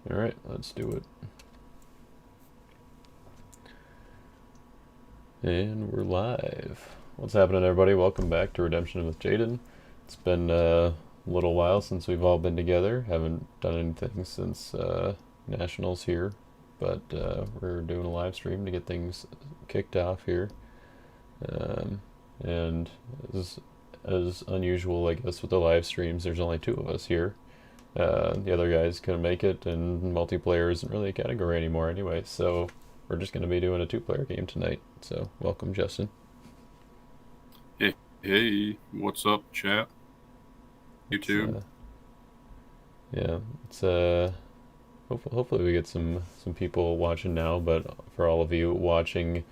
All right, let's do it. And we're live. What's happening, everybody? Welcome back to Redemption with Jaden. It's been a little while since we've all been together. Haven't done anything since Nationals here, but we're doing a live stream to get things kicked off here. And as unusual, I guess, with the live streams, there's only two of us here. The other guys couldn't make it, and multiplayer isn't really a category anymore anyway, so we're just going to be doing a two-player game tonight. So, welcome, Justin. Hey, what's up, chat? YouTube. It's hopefully we get some people watching now, but for all of you watching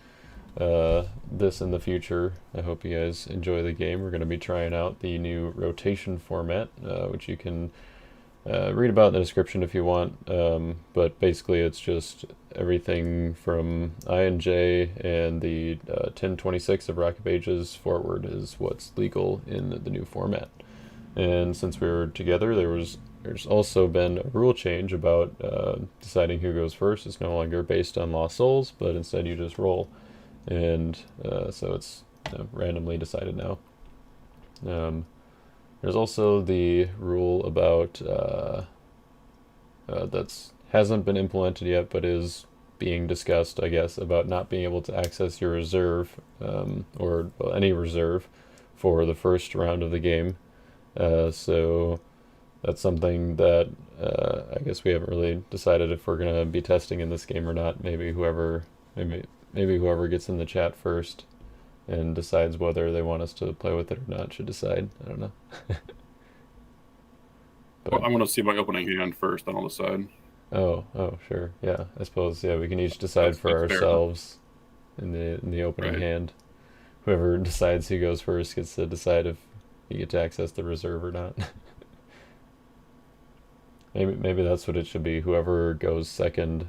this in the future, I hope you guys enjoy the game. We're going to be trying out the new rotation format, which you can read about in the description if you want, but basically it's just everything from I and J and the 1026 of Rocket Pages forward is what's legal in the new format. And since we were together, there's also been a rule change about deciding who goes first. It's no longer based on lost souls, but instead you just roll, and so it's randomly decided now. There's also the rule about that's hasn't been implemented yet, but is being discussed, I guess, about not being able to access your reserve or any reserve for the first round of the game. So that's something that I guess we haven't really decided if we're gonna be testing in this game or not. Maybe whoever gets in the chat first and decides whether they want us to play with it or not should decide. I don't know. Well, I'm gonna see my opening hand first, then I'll decide. Oh, sure. Yeah, I suppose. Yeah, we can each decide for That's fair. ourselves in the opening Right. hand. Whoever decides who goes first gets to decide if you get to access the reserve or not. Maybe that's what it should be. Whoever goes second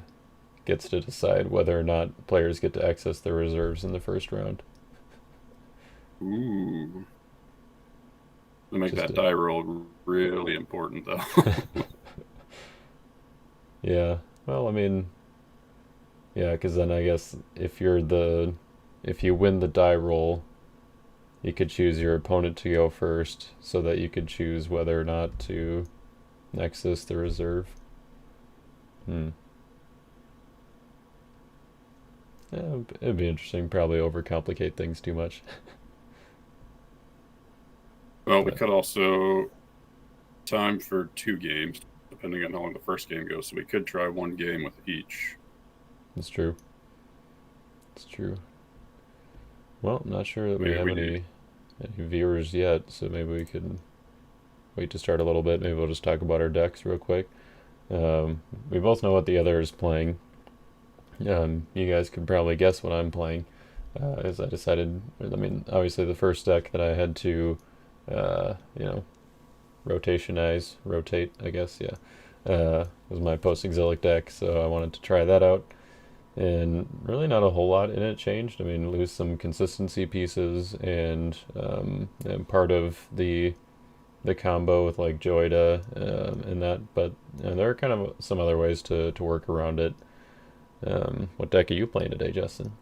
gets to decide whether or not players get to access their reserves in the first round. Ooh. To make Just that die roll really important, though. yeah. Well, I mean, yeah, because then I guess if you win the die roll, you could choose your opponent to go first, so that you could choose whether or not to access the reserve. Hmm. Yeah, it'd be interesting. Probably overcomplicate things too much. Well, we But could also time for 2 games, depending on how long the first game goes. So we could try 1 game with each. it's true. It's true. Well, I'm not sure that we Maybe have we do. any viewers yet, so maybe we could wait to start a little bit. Maybe we'll just talk about our decks real quick. We both know what the other is playing. You guys could probably guess what I'm playing, as I decided. I mean, obviously the first deck that I had to, you know, rotate, I guess, yeah, was my post-exilic deck, so I wanted to try that out. And really not a whole lot in it changed. I mean, lose some consistency pieces, and part of the combo with like Joida and that, but there are kind of some other ways to work around it. What deck are you playing today, Justin?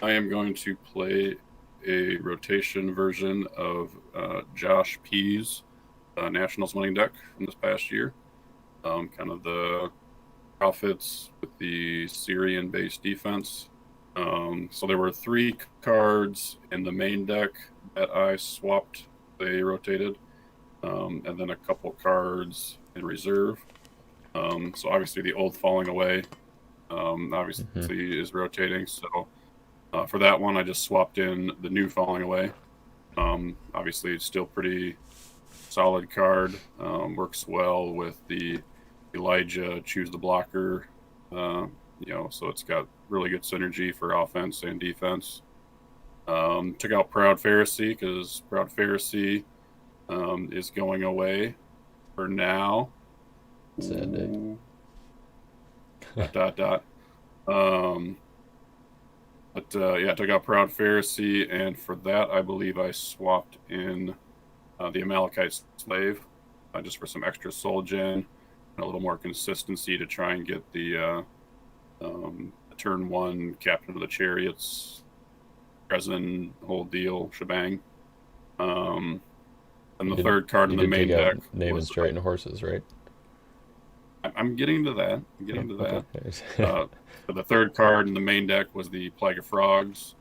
I am going to play a rotation version of Josh P's Nationals winning deck from this past year. Kind of the profits with the Syrian-based defense. So there were 3 cards in the main deck that I swapped. They rotated, and then a couple cards in reserve. So obviously the old Falling Away, Mm-hmm. obviously is rotating. So for that one, I just swapped in the new Falling Away. Obviously, it's still pretty solid card. Works well with the Elijah choose the blocker. So it's got really good synergy for offense and defense. Took out Proud Pharisee because Proud Pharisee is going away for now. Sad day. Ooh. Dot dot dot. Um, but took out Proud Pharisee, and for that, I believe I swapped in the Amalekite Slave just for some extra soul gen. a little more consistency to try and get the turn one captain of the chariots, resin, whole deal, shebang. Um, and the third card You in the did take main out deck Name and was Straight and Horses, right? I'm getting to that. I'm Oh, getting to okay. that. So the third card in the main deck was the Plague of Frogs.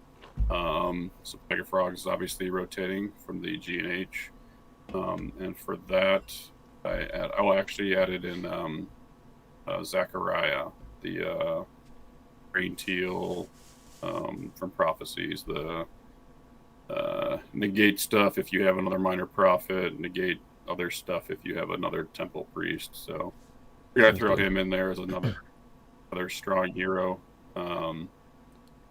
So Plague of Frogs is obviously rotating from the G&H. And for that, I actually added in Zachariah, the green teal from Prophecies, the negate stuff if you have another minor prophet, negate other stuff if you have another temple priest. So we gotta Sounds throw good. him in there as another strong hero.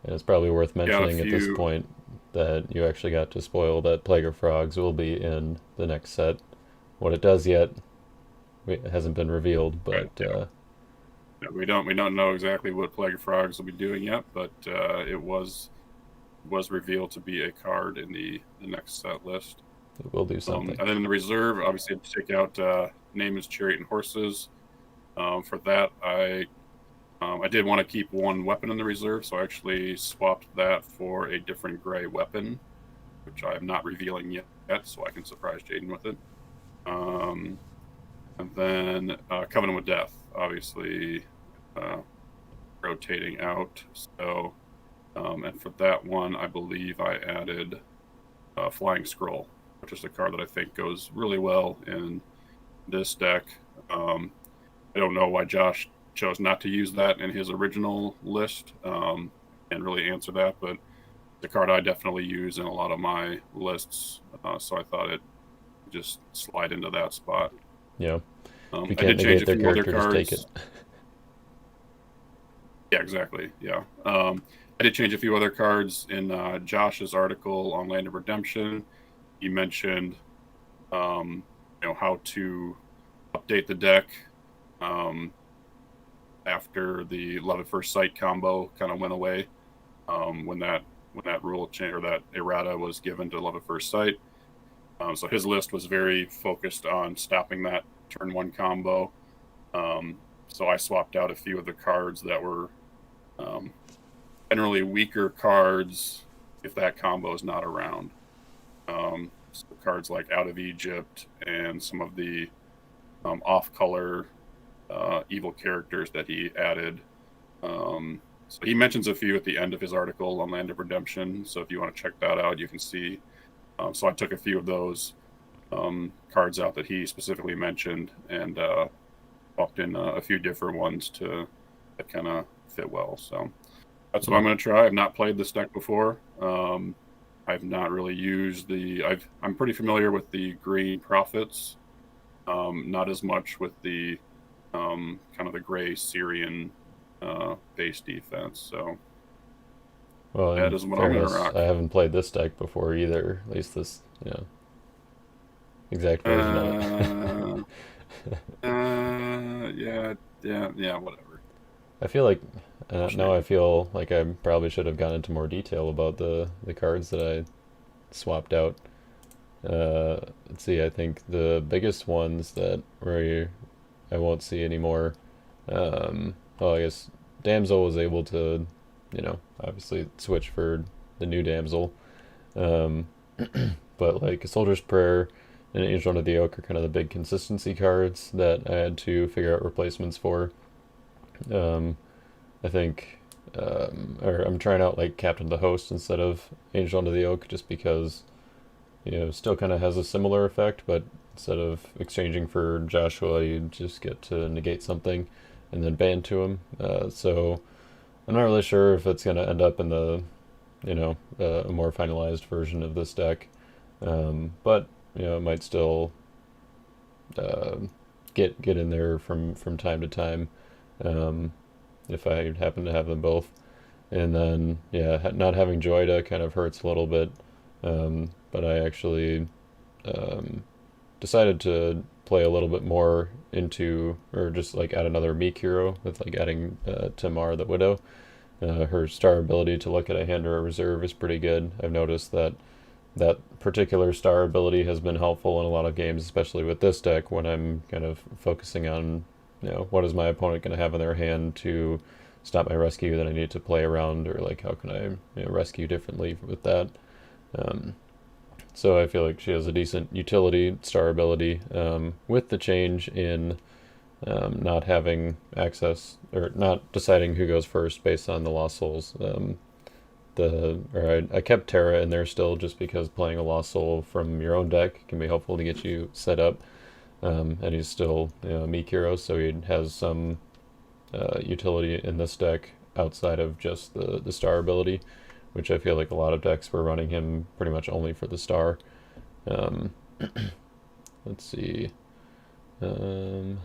And it's probably worth Got a mentioning at this few. point that you actually got to spoil that Plague of Frogs will be in the next set. What it does yet it hasn't been revealed, Right, but yeah. We don't know exactly what Plague of Frogs will be doing yet, but it was revealed to be a card in the next set list. it will do something. And then in the reserve, obviously, I had to take out Name is Chariot and Horses. For that, I did want to keep one weapon in the reserve, so I actually swapped that for a different gray weapon, which I am not revealing yet, so I can surprise Jaden with it. And then Covenant with Death, obviously rotating out. So, and for that one, I believe I added Flying Scroll, which is a card that I think goes really well in this deck. I don't know why Josh chose not to use that in his original list, and really answer that, but the card I definitely use in a lot of my lists, so I thought it would just slide into that spot. You know, if you I can't did change negate a their few other character, just take it. cards. Yeah, exactly. Yeah. I did change a few other cards in Josh's article on Land of Redemption. He mentioned, how to update the deck after the Love at First Sight combo kind of went away, when that rule change or that errata was given to Love at First Sight. So his list was very focused on stopping that turn one combo. So I swapped out a few of the cards that were generally weaker cards if that combo is not around. So cards like Out of Egypt and some of the off-color evil characters that he added. So he mentions a few at the end of his article on Land of Redemption. So if you want to check that out, you can see. So I took a few of those cards out that he specifically mentioned and popped in a few different ones that kind of fit well. So that's what I'm going to try. I've not played this deck before. I've not really used I'm pretty familiar with the green prophets, not as much with the kind of the gray Syrian base defense. So Well, that in is what I'm going to fairness, rock. I haven't played this deck before either. At least this, exact version of it. Yeah, whatever. I feel like now I feel like I probably should have gone into more detail about the cards that I swapped out. Let's see. I think the biggest ones that where I won't see anymore. Well, I guess Damsel was able to, obviously switch for the new Damsel. Um, but like a Soldier's Prayer and Angel Under the Oak are kind of the big consistency cards that I had to figure out replacements for. Um, I think, or I'm trying out like Captain the Host instead of Angel Under the Oak just because, still kind of has a similar effect, but instead of exchanging for Joshua, you just get to negate something and then ban to him. So I'm not really sure if it's going to end up in the, a more finalized version of this deck. But, it might still uh, get in there from time to time. If I happen to have them both. And then, yeah, not having Joyda kind of hurts a little bit. But I actually decided to play a little bit more into, or just like add another Meek hero with like adding Tamar the Widow. Her star ability to look at a hand or a reserve is pretty good. I've noticed that particular star ability has been helpful in a lot of games, especially with this deck when I'm kind of focusing on what is my opponent going to have in their hand to stop my rescue that I need to play around, or like how can I rescue differently with that. Um, so I feel like she has a decent utility star ability. With the change in not having access or not deciding who goes first based on the lost souls. I kept Terra in there still just because playing a lost soul from your own deck can be helpful to get you set up. And he's still a meek hero, so he has some utility in this deck outside of just the star ability, which I feel like a lot of decks were running him pretty much only for the star. Um, let's see. Um,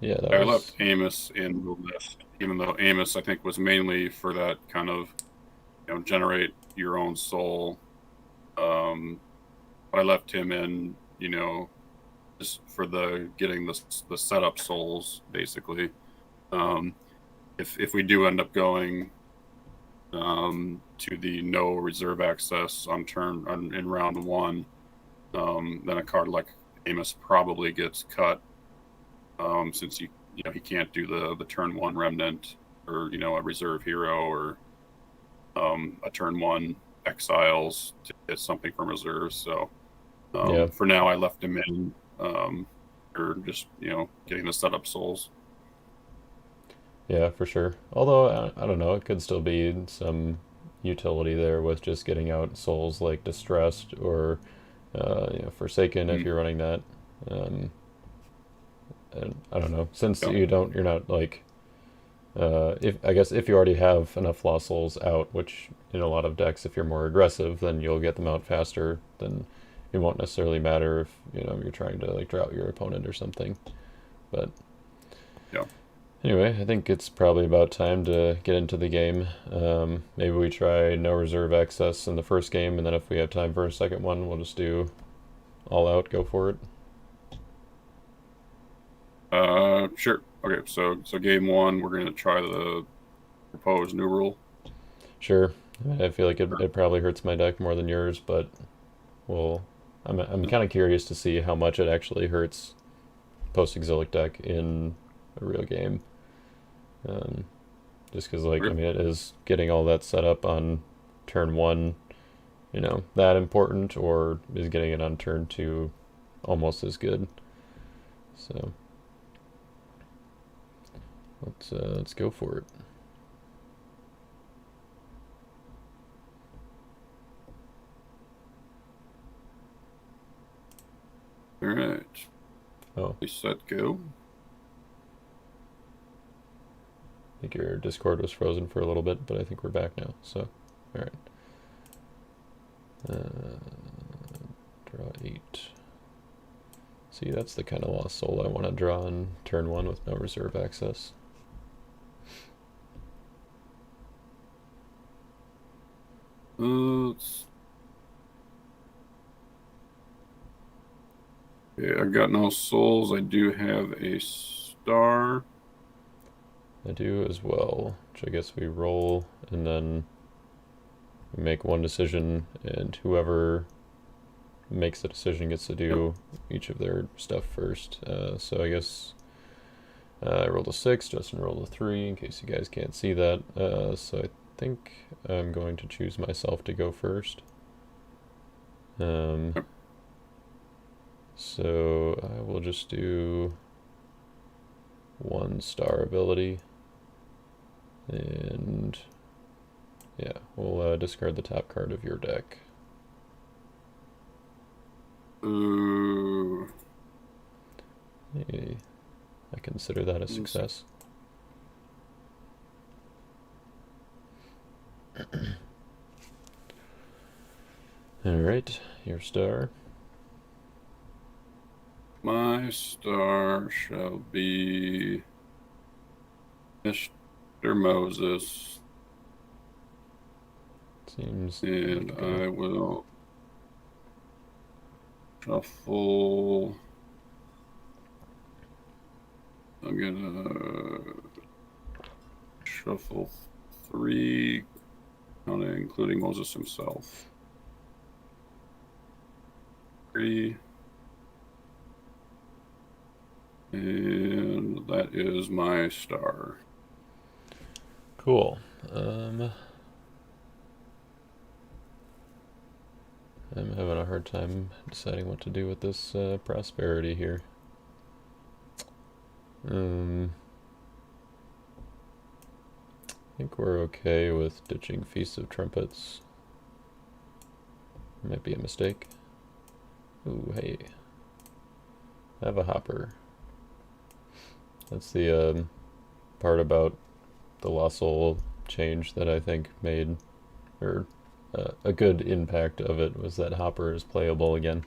yeah, that I left was. Amos in the list, even though Amos I think was mainly for that kind of generate your own soul. But I left him in, just for the getting the setup souls basically. Um, if we do end up going to the no reserve access in round one, then a card like Amos probably gets cut, since he can't do the turn one remnant, or a reserve hero, or a turn one exiles to get something from reserves. So Yeah. for now, I left him in, or just getting the setup souls. Yeah, for sure. Although I don't know, it could still be some utility there with just getting out souls like Distressed or Forsaken if Mm, you're running that. Um, and I don't know, since yeah, you're not like if I guess if you already have enough lost souls out, which in a lot of decks, if you're more aggressive, then you'll get them out faster. Then it won't necessarily matter if you're trying to like drought your opponent or something. But yeah. anyway, I think it's probably about time to get into the game. Maybe we try no reserve access in the first game, and then if we have time for a second one, we'll just do all out, go for it. Sure. Okay, so game one, we're gonna try the proposed new rule. Sure. I feel like it probably hurts my deck more than yours, but we'll. I'm kind of curious to see how much it actually hurts post-exilic deck in a real game. Um, just because, like, I Okay. mean, it is getting all that set up on turn one, that important, or is getting it on turn two almost as good. So let's go for it. All right. Oh, Set, go. I think your Discord was frozen for a little bit, but I think we're back now. So, all right. Draw 8. See, that's the kind of lost soul I want to draw on turn one with no reserve access. Okay, I've got no souls. I do have a star. I do as well, which I guess we roll and then we make one decision, and whoever makes the decision gets to Yep. do each of their stuff first. So I guess I rolled a 6, Justin rolled a 3, in case you guys can't see that. So I think I'm going to choose myself to go first. Um, Yep. so I will just do one star ability, and yeah, we'll discard the top card of your deck. Ooh. Hey, I consider that a success. Alright, your star. My star shall be Mr. Moses, Seems and like I will shuffle. I'm gonna shuffle 3, including Moses himself. 3. And is my star. Cool. I'm having a hard time deciding what to do with this prosperity here. I think we're okay with ditching Feast of Trumpets. Might be a mistake. Ooh, hey. I have a hopper. That's the part about the Lost Soul change that I think made, or a good impact of it was that hopper is playable again.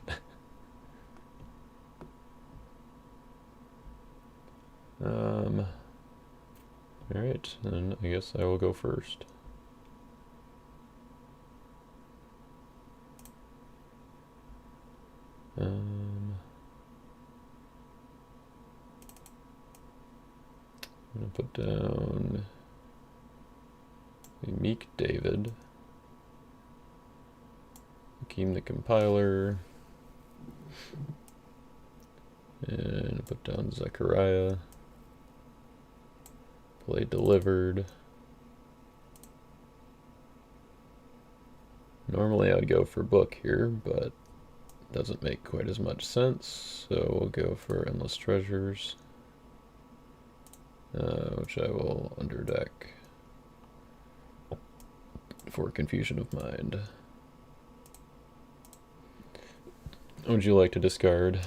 Alright, then I guess I will go first. I'm gonna put down a Meek David, Hakeem the Compiler, and put down Zechariah, play Delivered. Normally I'd go for book here, but doesn't make quite as much sense, so we'll go for Endless Treasures, which I will underdeck for confusion of mind. Would you like to discard?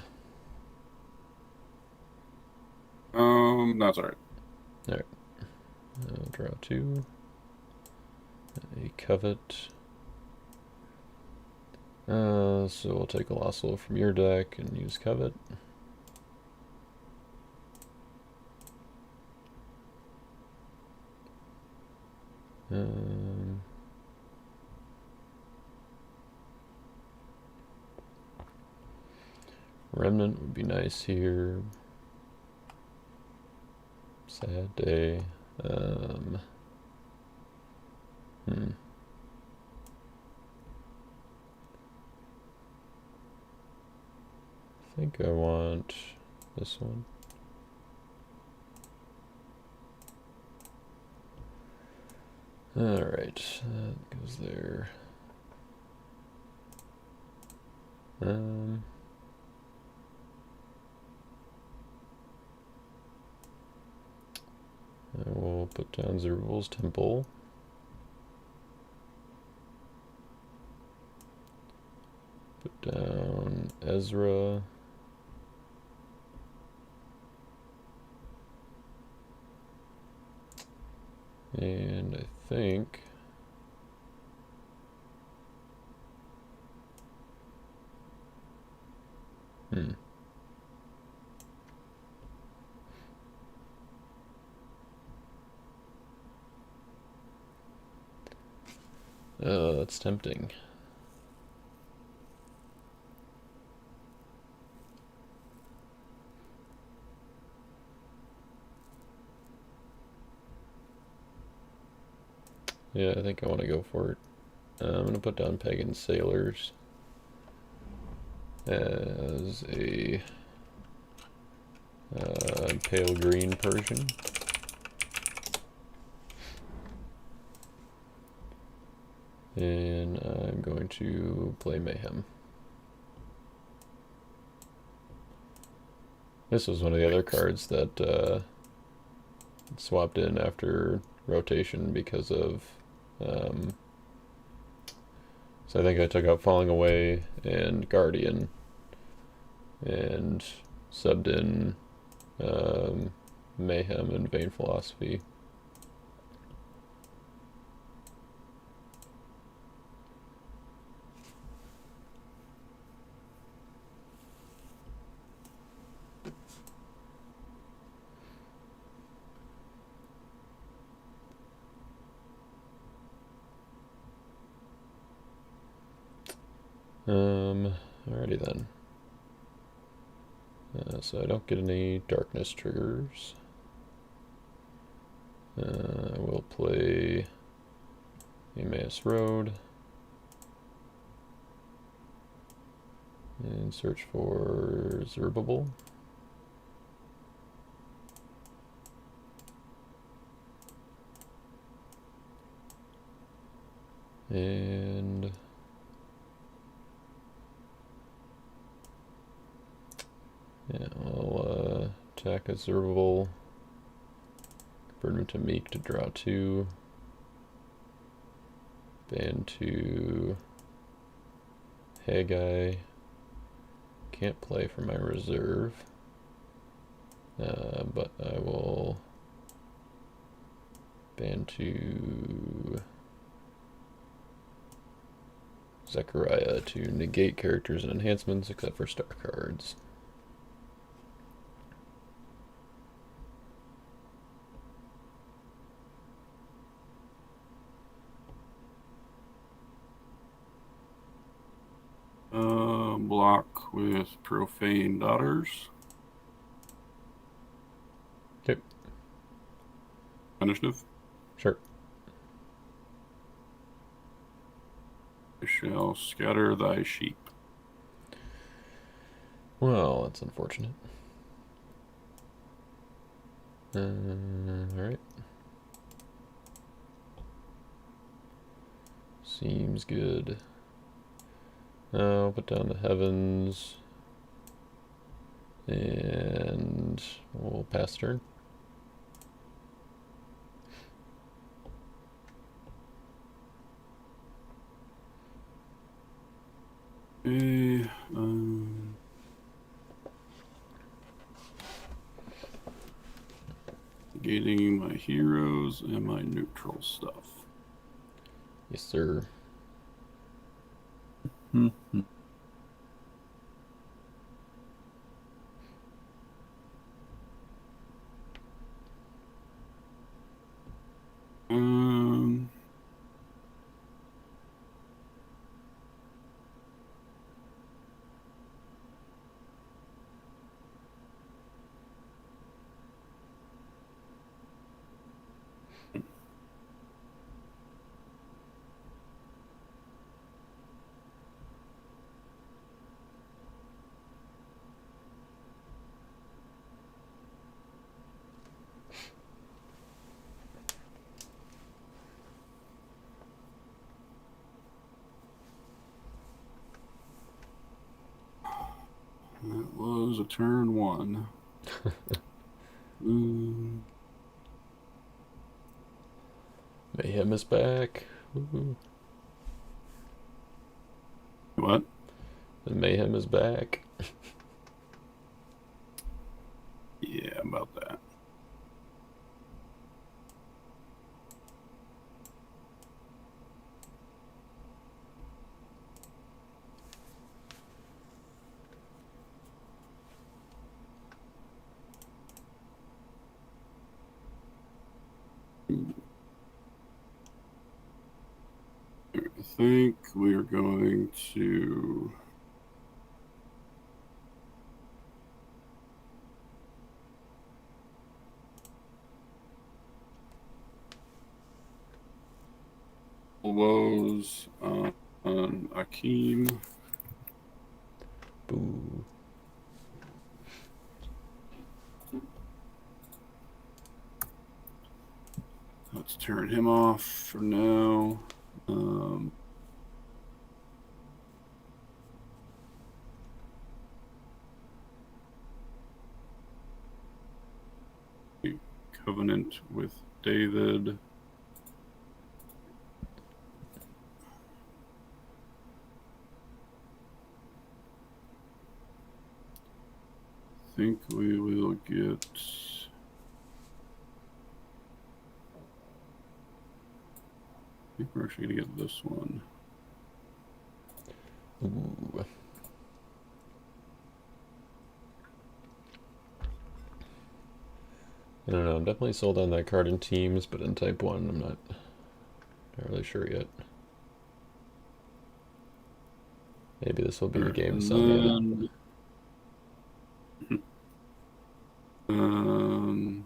That's alright. Alright. I'll draw 2. A Covet. So we'll take a Lost Soul from your deck and use Covet. Remnant would be nice here. Sad day. I think I want this one. Alright, that goes there. I will put down Zerubbabel's Temple. Put down Ezra. And I think oh, that's tempting. Yeah, I think I want to go for it. I'm going to put down Pagan Sailors as a pale green Persian. And I'm going to play Mayhem. This was one of the other cards that swapped in after rotation because of so I think I took out Falling Away and Guardian and subbed in Mayhem and Vain Philosophy. Alrighty then. So I don't get any darkness triggers. I will play Emmaus Road and search for Zerubbabel. And yeah, I'll attack Observable. Burn him to Meek to draw 2. Ban to Haggai. Can't play for my reserve. But I will ban to Zechariah to negate characters and enhancements except for star cards. Block with Profane Daughters. Okay. Initiative. Sure. I shall scatter thy sheep. Well, that's unfortunate. Alright. Seems good. I'll put down the Heavens. And we'll pass turn. Okay, negating my heroes and my neutral stuff. Yes, sir. That was a turn 1. Mayhem is back. Woo-hoo. What? The Mayhem is back. Yeah, about that. I think we are going to woes on Akeem. Boo. Let's turn him off for now. Covenant with David. I think we will get I think we're actually gonna get this one. Ooh. I don't know, I'm definitely sold on that card in teams, but in Type 1 I'm not really sure yet. Maybe this will be the game to sell me on.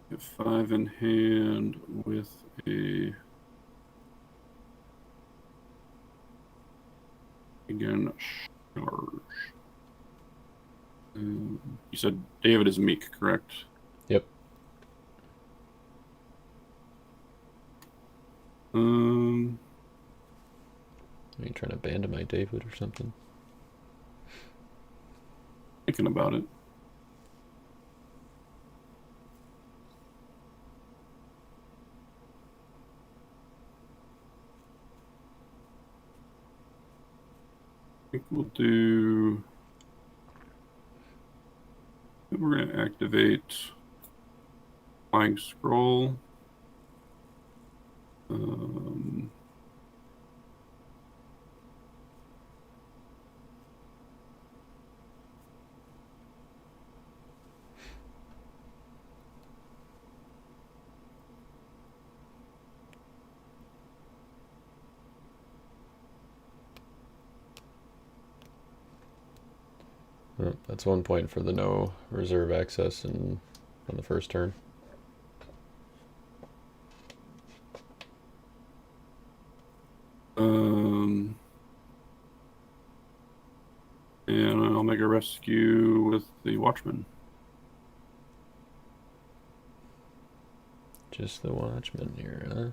Get 5 in hand with a again charge. You said David is Meek, correct? Yep. Um, Are you trying to abandon my David or something? Thinking about it. I think we'll do. We're going to activate Flying Scroll. Oh, that's 1 point for the no reserve access on the first turn. And I'll make a rescue with the Watchman. Just the Watchman here, huh?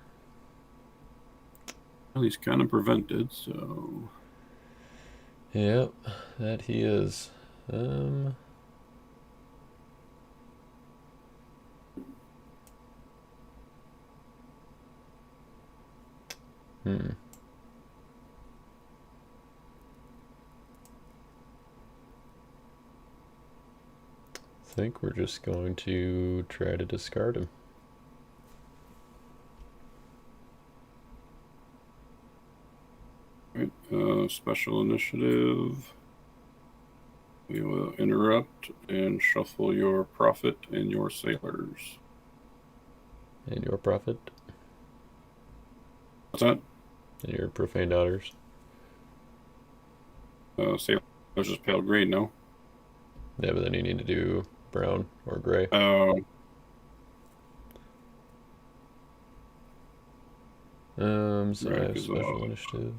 Well, he's kind of prevented, so. Yep, that he is. Hmm. I think we're just going to try to discard him. Right, special initiative. We will interrupt and shuffle your Prophet and your Sailors. And your Prophet. What's that? And your Profane Daughters. Sailors is pale green, no? Yeah, but then you need to do brown or gray. So I Right, have 'cause, special initiative.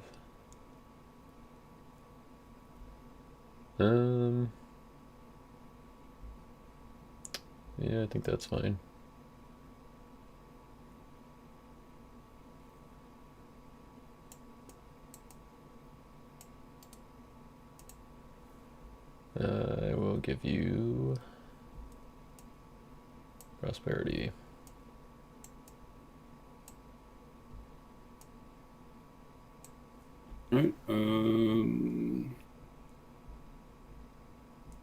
Yeah, I think that's fine. I will give you prosperity. right,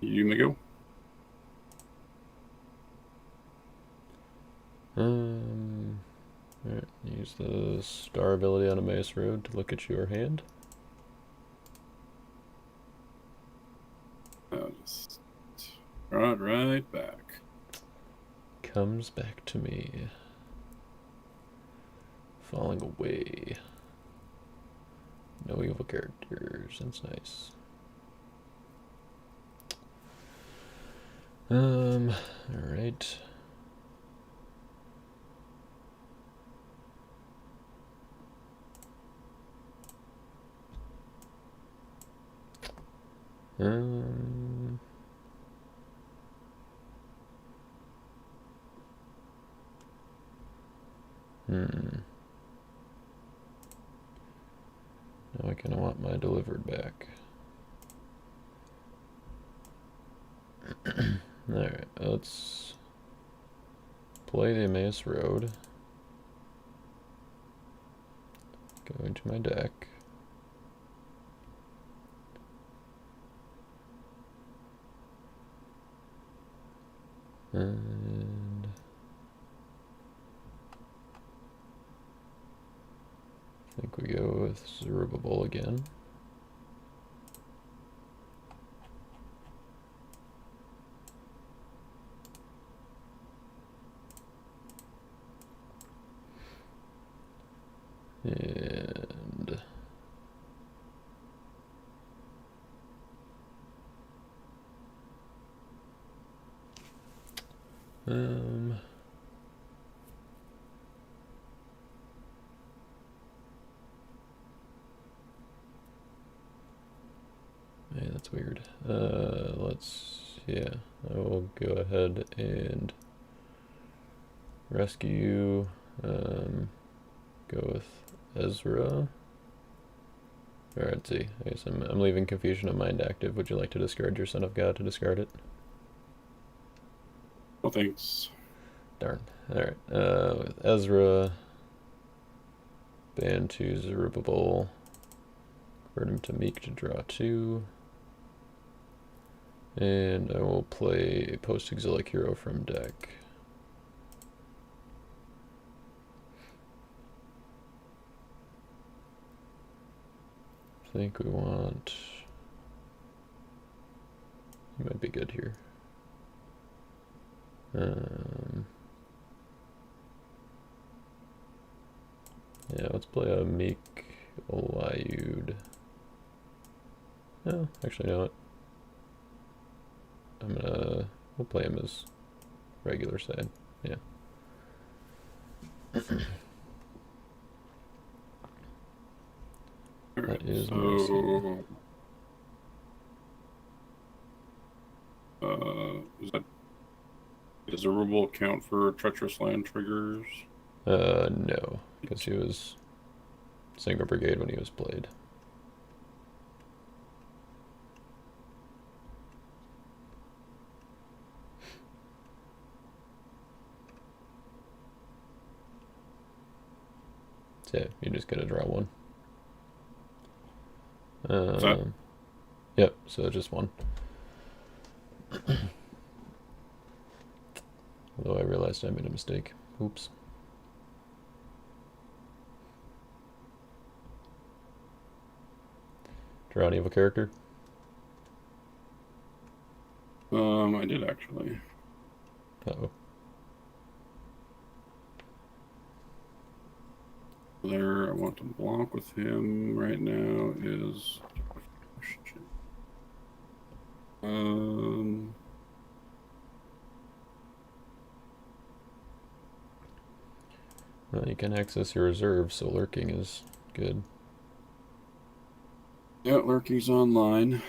you may go. Alright, use the star ability on Emmaus Road to look at your hand. Just right back. Comes back to me. Falling away. No evil characters, that's nice. Alright. Um, Now I kind of want my delivered back. Alright, let's play the Emmaus Road. Go into my deck. And I think we go with Zerubbabel again. And yeah, that's weird. I will go ahead and rescue, go with Ezra. Alright, let's see. I guess I'm leaving Confusion of Mind active. Would you like to discard your Son of God to discard it? No thanks. Darn. Alright. With Ezra. Ban to Zerubbabel. Convert him to Meek to draw 2. And I will play a post-exilic hero from deck. I think we want... He might be good here. Yeah, let's play a Meek Eliud. No, actually, you know what? We'll play him as regular side. Yeah. That is so, does a rule count for treacherous land triggers? No, because he was single brigade when he was played. So yeah, you're just gonna draw one. Yep, so just one. Although I realized I made a mistake. Oops. Draw an evil character? I did actually. Uh-oh. There, I want to block with him right now is... Well, you can access your reserve, so lurking is good. Yeah, lurking's online.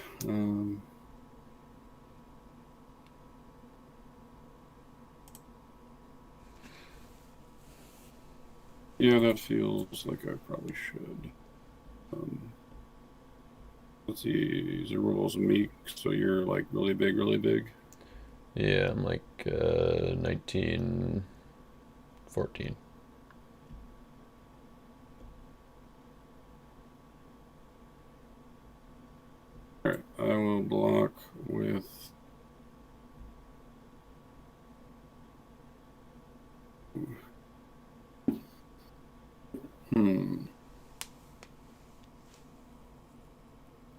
Yeah, that feels like I probably should. Let's see, Zerubbabel's Meek, so you're like really big, really big. Yeah, I'm like 1914. Alright, I will block with...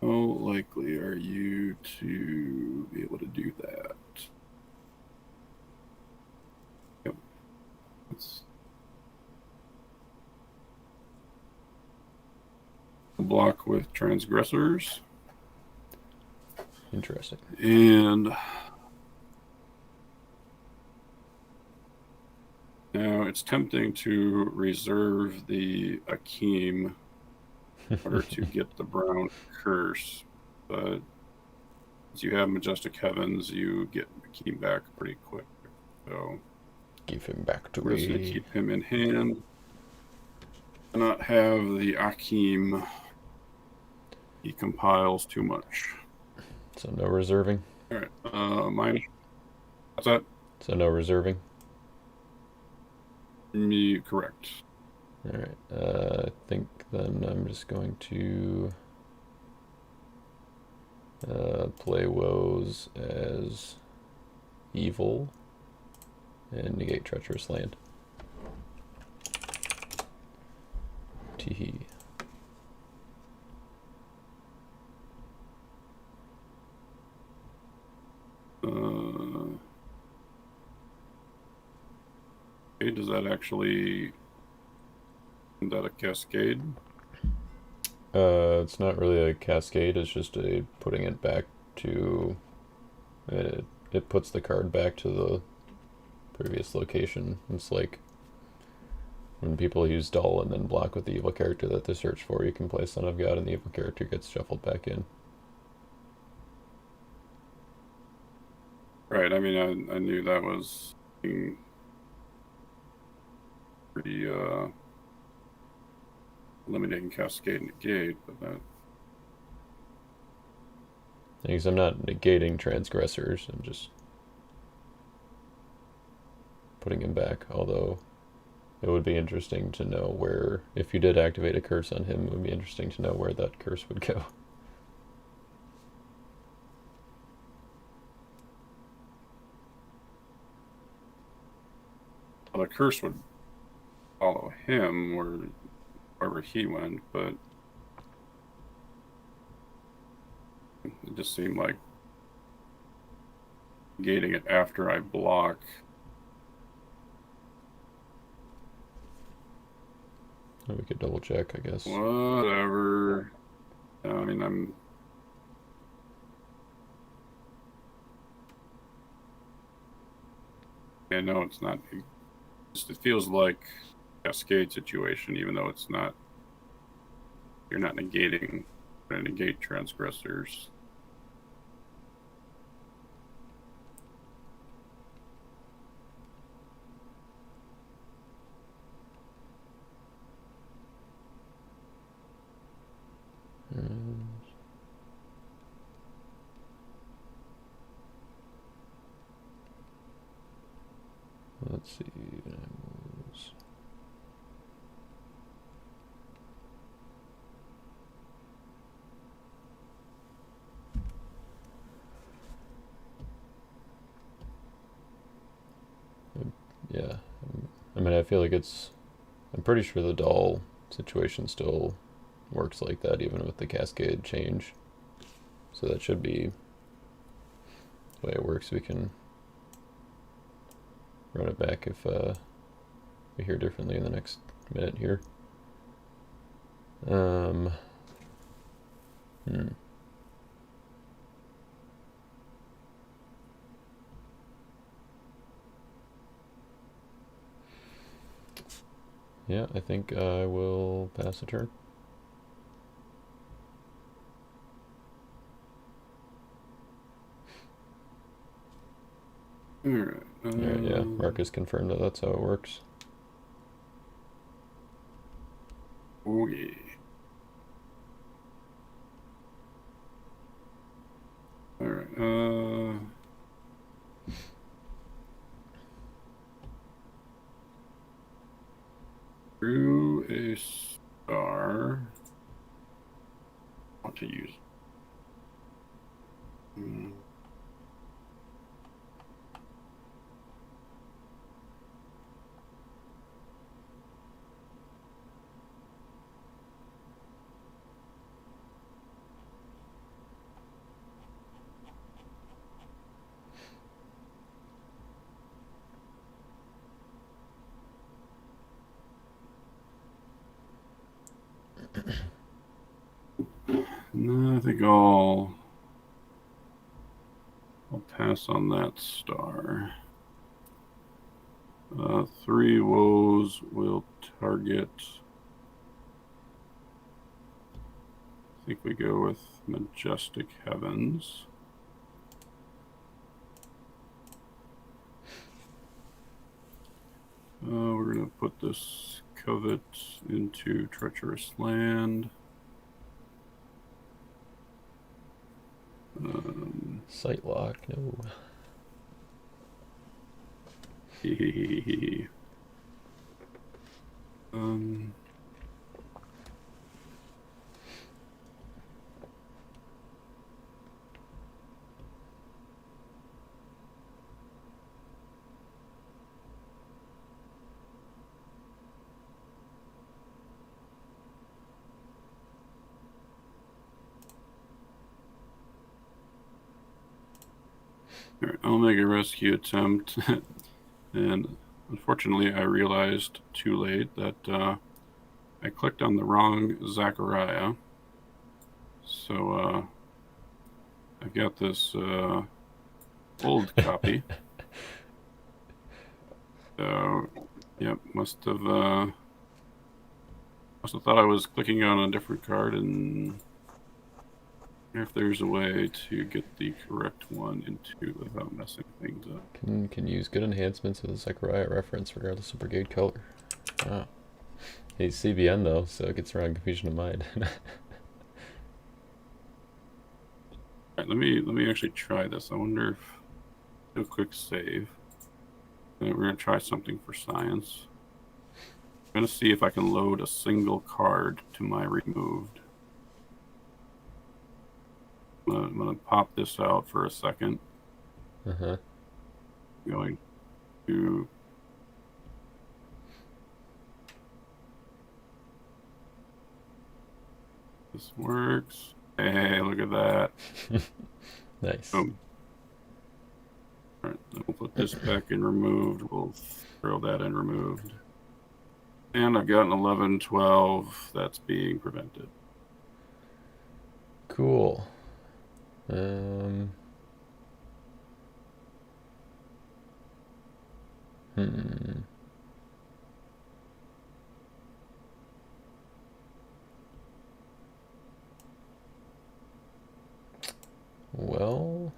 How likely are you to be able to do that? Yep. Let's block with transgressors. Interesting. And now it's tempting to reserve the Akeem in order to get the brown curse, but as you have Majestic Heavens, you get Akeem back pretty quick. So give him back to we're just going to keep him in hand. Not have the Akeem. He compiles too much. So no reserving? Alright, mine. What's that? So no reserving? Me, correct. Alright, I think then I'm just going to play Woes as evil and negate Treacherous Land. Teehee. Okay, does that actually... Is that a cascade? It's not really a cascade, it's just a putting it back to... It puts the card back to the previous location. It's like when people use Dull and then block with the evil character that they search for, you can play Son of God and the evil character gets shuffled back in. Right, I mean, I knew that was pretty eliminating cascade and negate, but that. Because I'm not negating transgressors, I'm just putting him back, although it would be interesting to know where, if you did activate a curse on him, it would be interesting to know where that curse would go. Well, the curse would follow him wherever he went, but it just seemed like gating it after I block. We could double check, I guess. Whatever. I mean, I know it's not. It feels like a cascade situation, even though it's not. You're not negating, negate transgressors. Let's see. Yeah, I mean, I feel like I'm pretty sure the doll situation still works like that, even with the cascade change. So that should be the way it works. We can run it back if we hear differently in the next minute here. Yeah, I think I will pass a turn. Alright. Alright, yeah, Marcus confirmed that that's how it works. Oh, yeah. Alright, drew a star. I want to use. No, I think I'll pass on that star. 3 woes will target. I think we go with Majestic Heavens. We're going to put this Covet into Treacherous Land. Sight lock, no. All right, I'll make a rescue attempt. And unfortunately, I realized too late that I clicked on the wrong Zachariah. So I've got this old copy. So, yep, must have thought I was clicking on a different card, and if there's a way to get the correct one into without messing things up. Can use good enhancements of the Zechariah reference regardless of brigade color. Wow. He's CBN though, so it gets around confusion of mind. All right, let me actually try this. I wonder if do a quick save. And we're gonna try something for science. I'm gonna see if I can load a single card to my removed. I'm gonna pop this out for a second. Uh-huh. I'm going to this works. Hey, look at that. Nice. Boom. All right, then we'll put this back in removed. We'll throw that in removed. And I've got an 11, 12 that's being prevented. Cool. Um. Hmm. Well,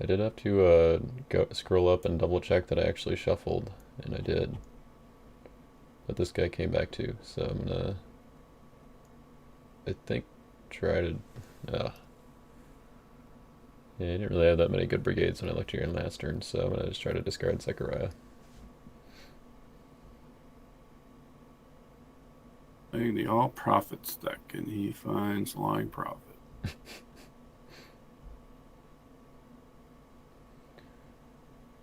I did have to go scroll up and double check that I actually shuffled, and I did. But this guy came back too, so I'm gonna, I think, try to. Yeah, I didn't really have that many good brigades when I looked here in last turn, so I'm gonna just try to discard Zechariah. Playing the all profits deck, and he finds lying profit.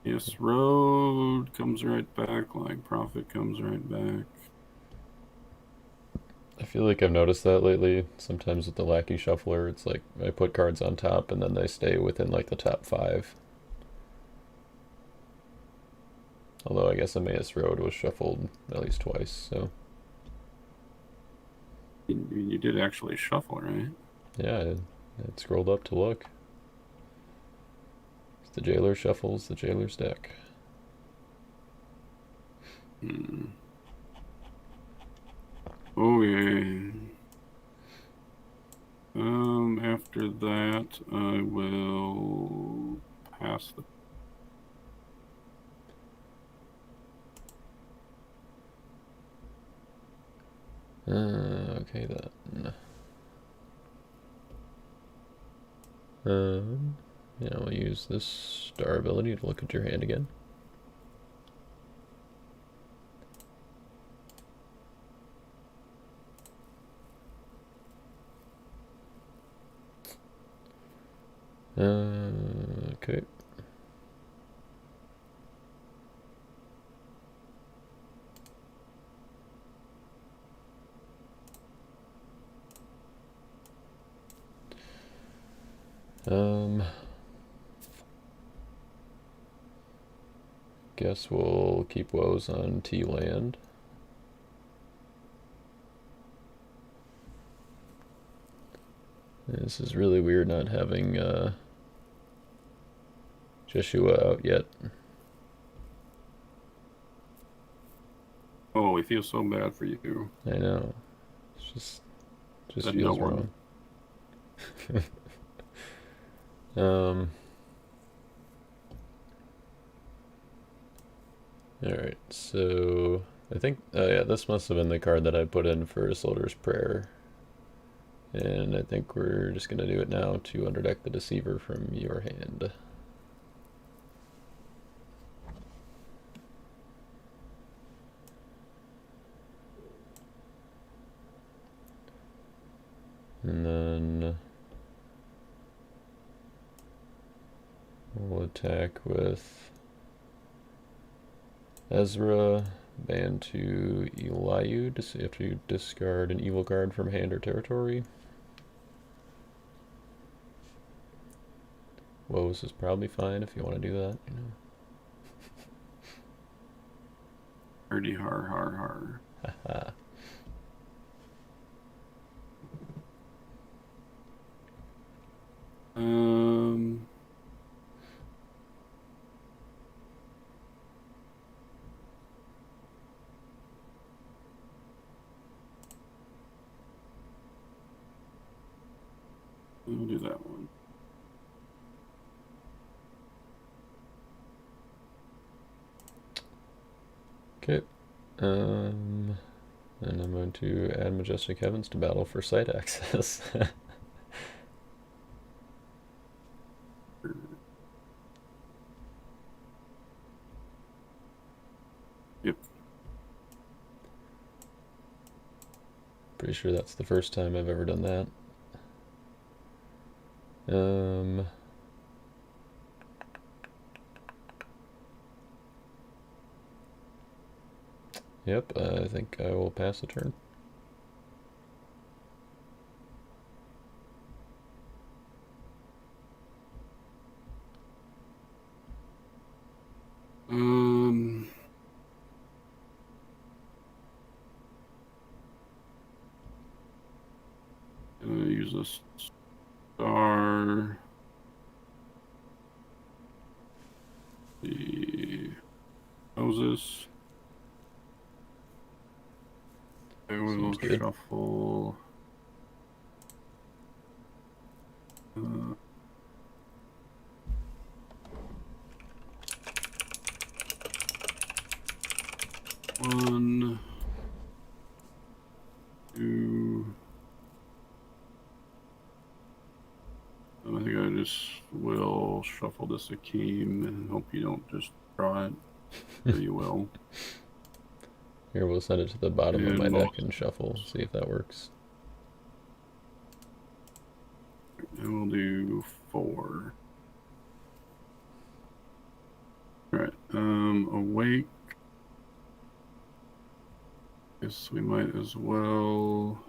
Yes, road comes right back. Lying profit comes right back. I feel like I've noticed that lately. Sometimes with the Lackey Shuffler, it's like I put cards on top and then they stay within like the top 5. Although I guess Emmaus Road was shuffled at least twice, so. You did actually shuffle, right? Yeah, I scrolled up to look. The Jailer shuffles the Jailer's deck. Okay. After that, I will pass the. Okay then. Yeah, we'll use this star ability to look at your hand again. Okay. Guess we'll keep woes on T land. This is really weird not having Joshua out yet. Oh, we feel so bad for you. I know. It's just No feels one. wrong. Alright, so I think, oh yeah, this must have been the card that I put in for Soldier's Prayer. And I think we're just going to do it now to underdeck the Deceiver from your hand. And then we'll attack with Ezra, ban to Eliud to see if you discard an evil card from hand or territory. Woes is probably fine if you want to do that, you know. Hardy har har har. Haha. We'll do that one. Okay. And I'm going to add Majestic Heavens to battle for site access. Yep. Pretty sure that's the first time I've ever done that. Yep, I think I will pass the turn. Gonna use this star. The Moses. I will Seems good. shuffle. One, two. I think I just will shuffle this Akeem and hope you don't just draw it. So you will. Here, we'll send it to the bottom of And my we'll deck and shuffle, see if that works. And we'll do 4. Alright, awake. Guess we might as well.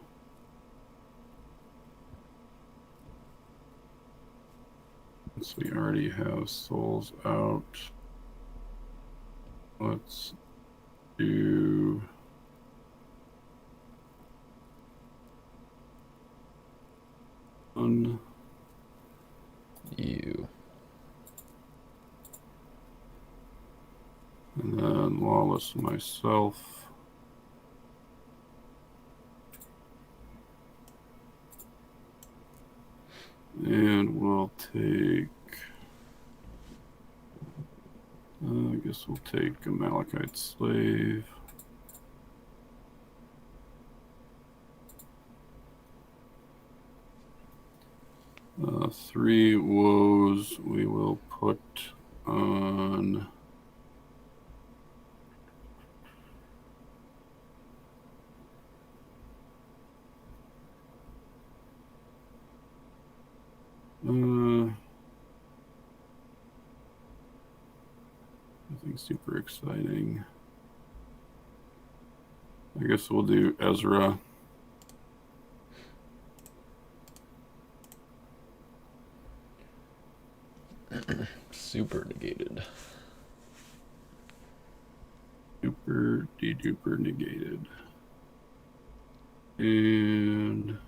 Since we already have souls out, let's do one. You. And then lawless myself. And we'll take, I guess we'll take a Malachite Slave. Three woes we will put on nothing super exciting. I guess we'll do Ezra. Super negated. Super de-duper negated. And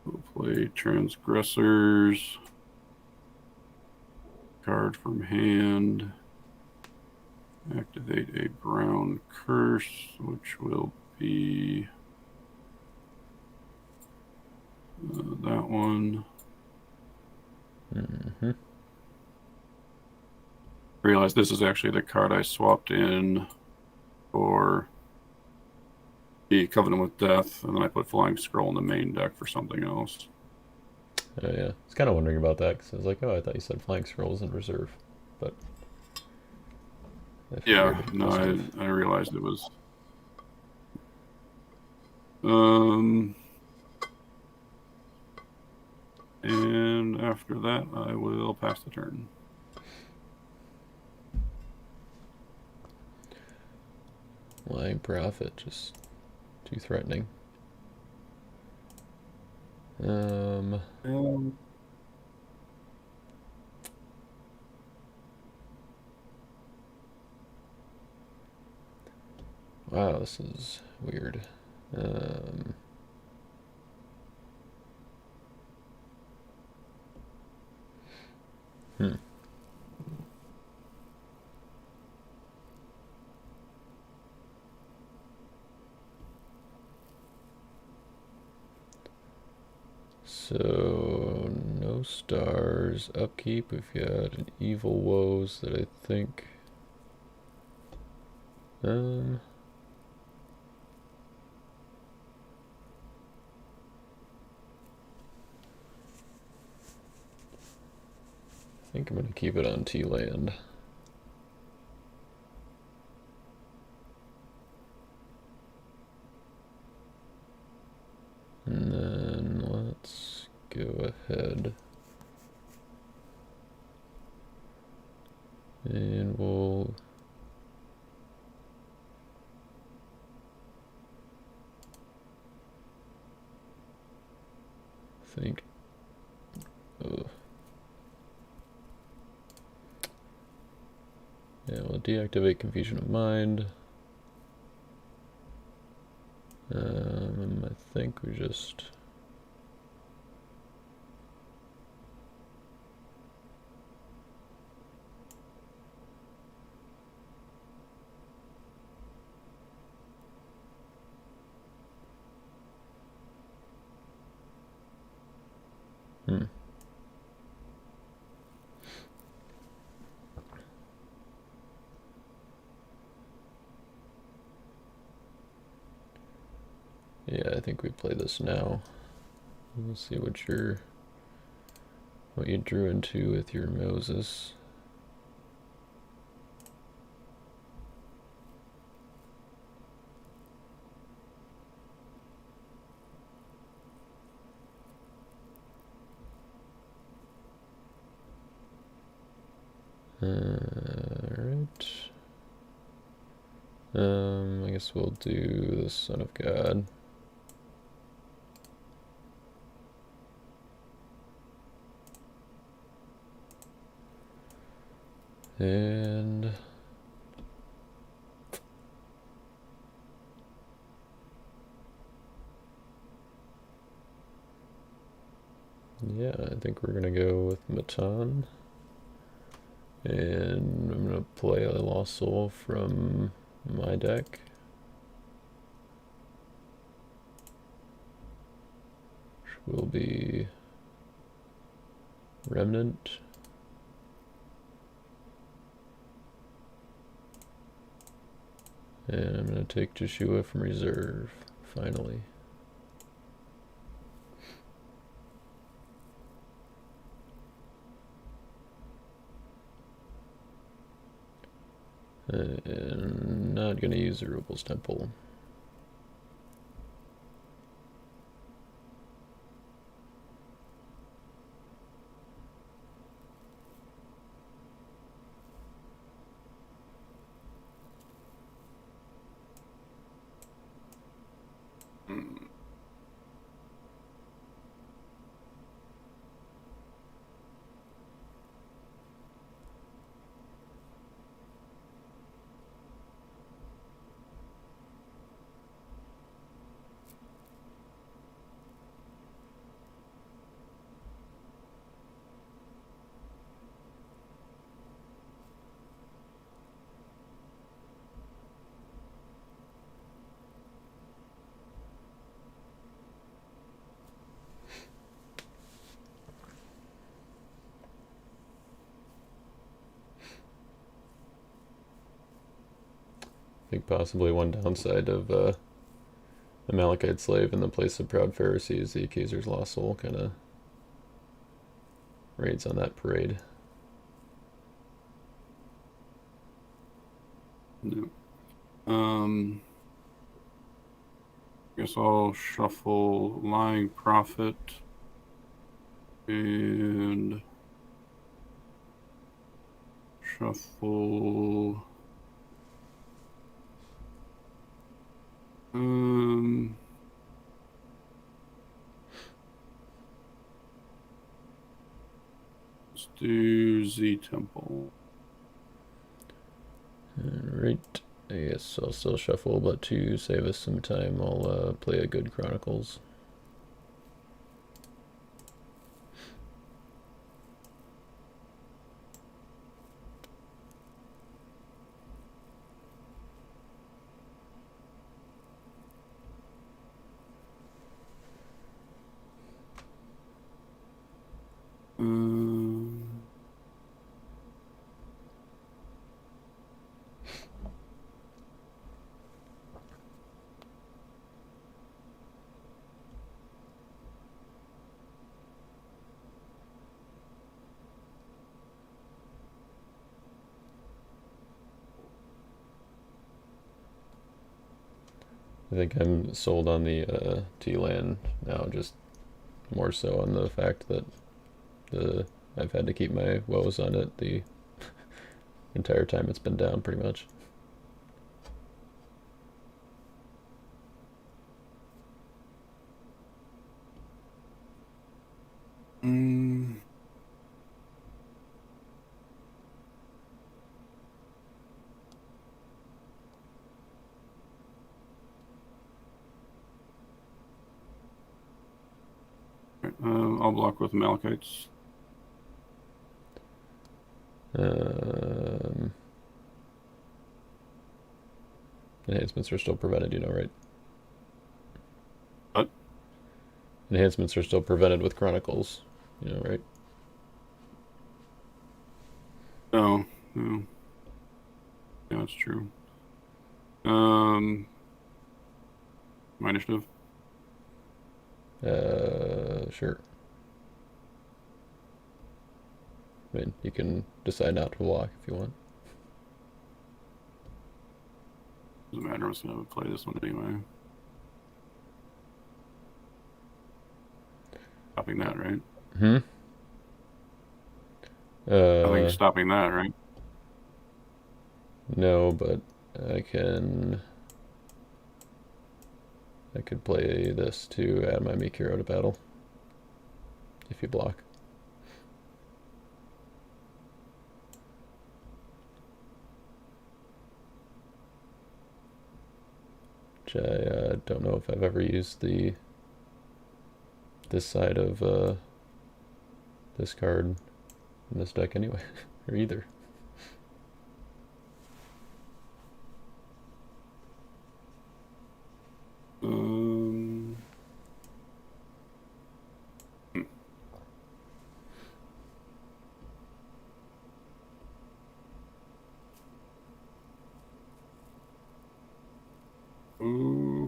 we'll play Transgressors. Card from hand. Activate a brown curse, which will be that one. Mm-hmm. Realize this is actually the card I swapped in for the Covenant with Death, and then I put Flying Scroll in the main deck for something else. Oh yeah, I was kind of wondering about that because I was like, oh, I thought you said Flying Scrolls in reserve, but I Yeah, figured no, must have. I realized it was. And after that, I will pass the turn. Lying Prophet, just too threatening. Um, Wow, this is weird. Hmm. So, no stars. Upkeep, we've got an Evil Woes that I think... I think I'm gonna keep it on T-Land. And then let's go ahead and we'll think. Oh. Yeah, we'll deactivate Confusion of Mind. I think we just... Yeah, I think we play this now. We'll see what you drew into with your Moses. Alright. I guess we'll do the Son of God. And yeah, I think we're gonna go with Matan. And I'm gonna play a Lost Soul from my deck. Which will be Remnant. And I'm gonna take Joshua from reserve, finally. And not gonna use Zerubbabel's Temple. I think possibly one downside of Amalekite Slave in the place of Proud Pharisee is the Accuser's Lost Soul kind of raids on that parade. No. Guess I'll shuffle Lying Prophet and shuffle let's do Z Temple. Alright, I guess I'll still shuffle, but to save us some time, I'll play a Good Chronicles. I think I'm sold on the T-Land now, just more so on the fact that the I've had to keep my woes on it the entire time it's been down, pretty much. Mm. I'll block with Amalekites. Enhancements are still prevented, you know, right? What? Enhancements are still prevented with Chronicles, you know, right? No, no. Yeah, that's true. My initiative. Sure. I mean, you can decide not to block if you want. Doesn't matter. I'm just gonna play this one anyway. Stopping that, right? Hmm? I think stopping that, right? No, but I could play this to add my Meek hero to battle if you block. Which I don't know if I've ever used this side of this card in this deck anyway, or either. Hmm.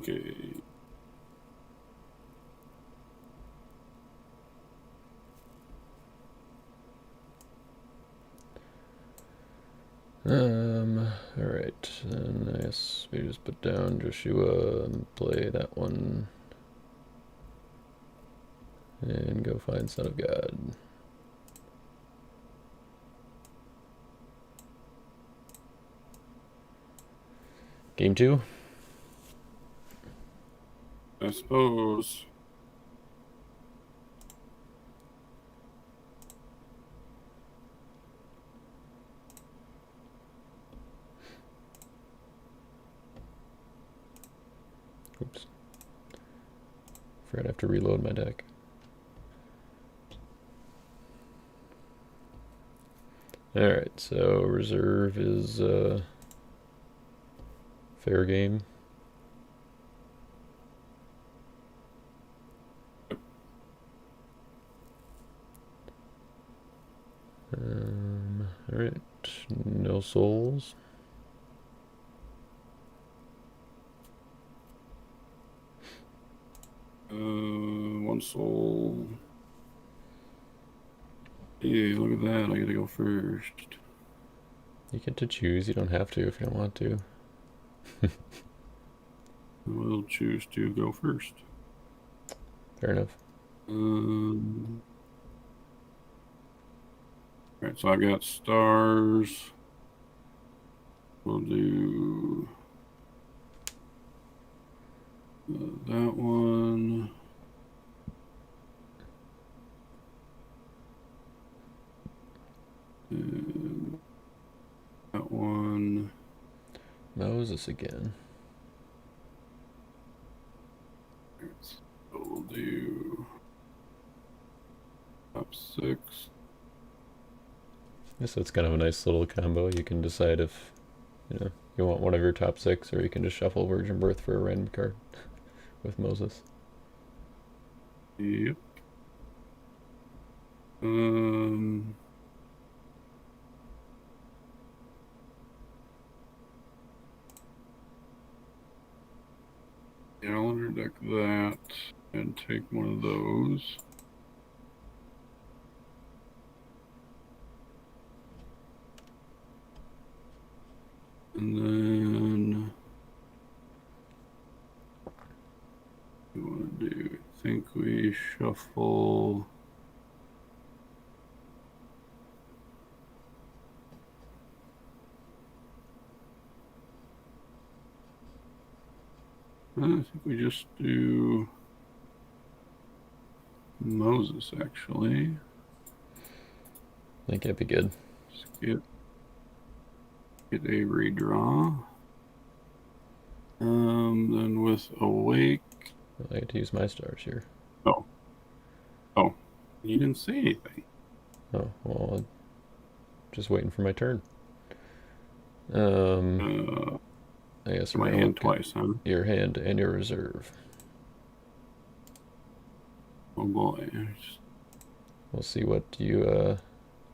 Okay. Alright, then I guess we just put down Joshua and play that one. And go find Son of God. Game 2? I suppose. Oops. Forgot I have to reload my deck. Alright, so reserve is fair game. Alright, no souls. One soul. Hey, look at that. I gotta go first. You get to choose, you don't have to if you don't want to. We'll choose to go first. Fair enough. Alright, so I got stars. We'll do that one. And that one. Moses again. So we'll do top 6. Yeah, so it's kind of a nice little combo. You can decide if you want one of your top 6, or you can just shuffle Virgin Birth for a random card with Moses. Yep. Yeah, I'll interdeck that and take one of those. And then think we shuffle. I think we just do Moses, actually. I think that'd be good. Just get a redraw. Then with Awake. I get to use my stars here. Oh, you didn't say anything. Oh, well, I'm just waiting for my turn. I guess we're My gonna hand look at twice, huh? your hand and your reserve. Oh boy. We'll see what you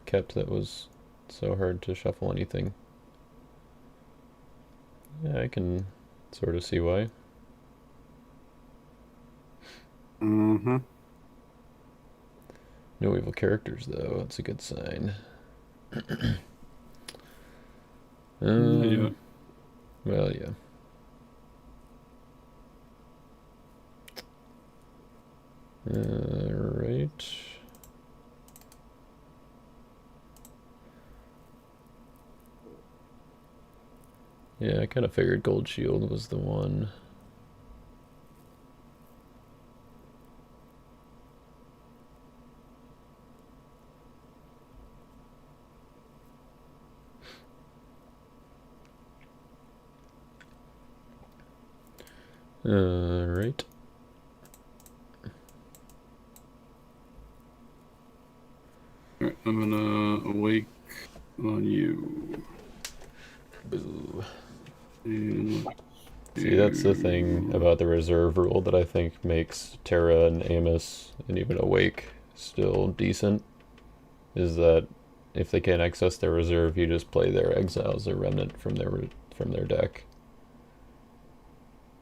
kept that was so hard to shuffle anything. Yeah, I can sort of see why. Mm-hmm. No evil characters, though. That's a good sign. Yeah. Well, yeah. Right. Yeah, I kind of figured Gold Shield was the one. Right. Alright, I'm gonna Awake on you. Boo. And See, that's the thing about the reserve rule that I think makes Terra and Amos and even Awake still decent, is that if they can't access their reserve, you just play their Exiles or Remnant from their deck,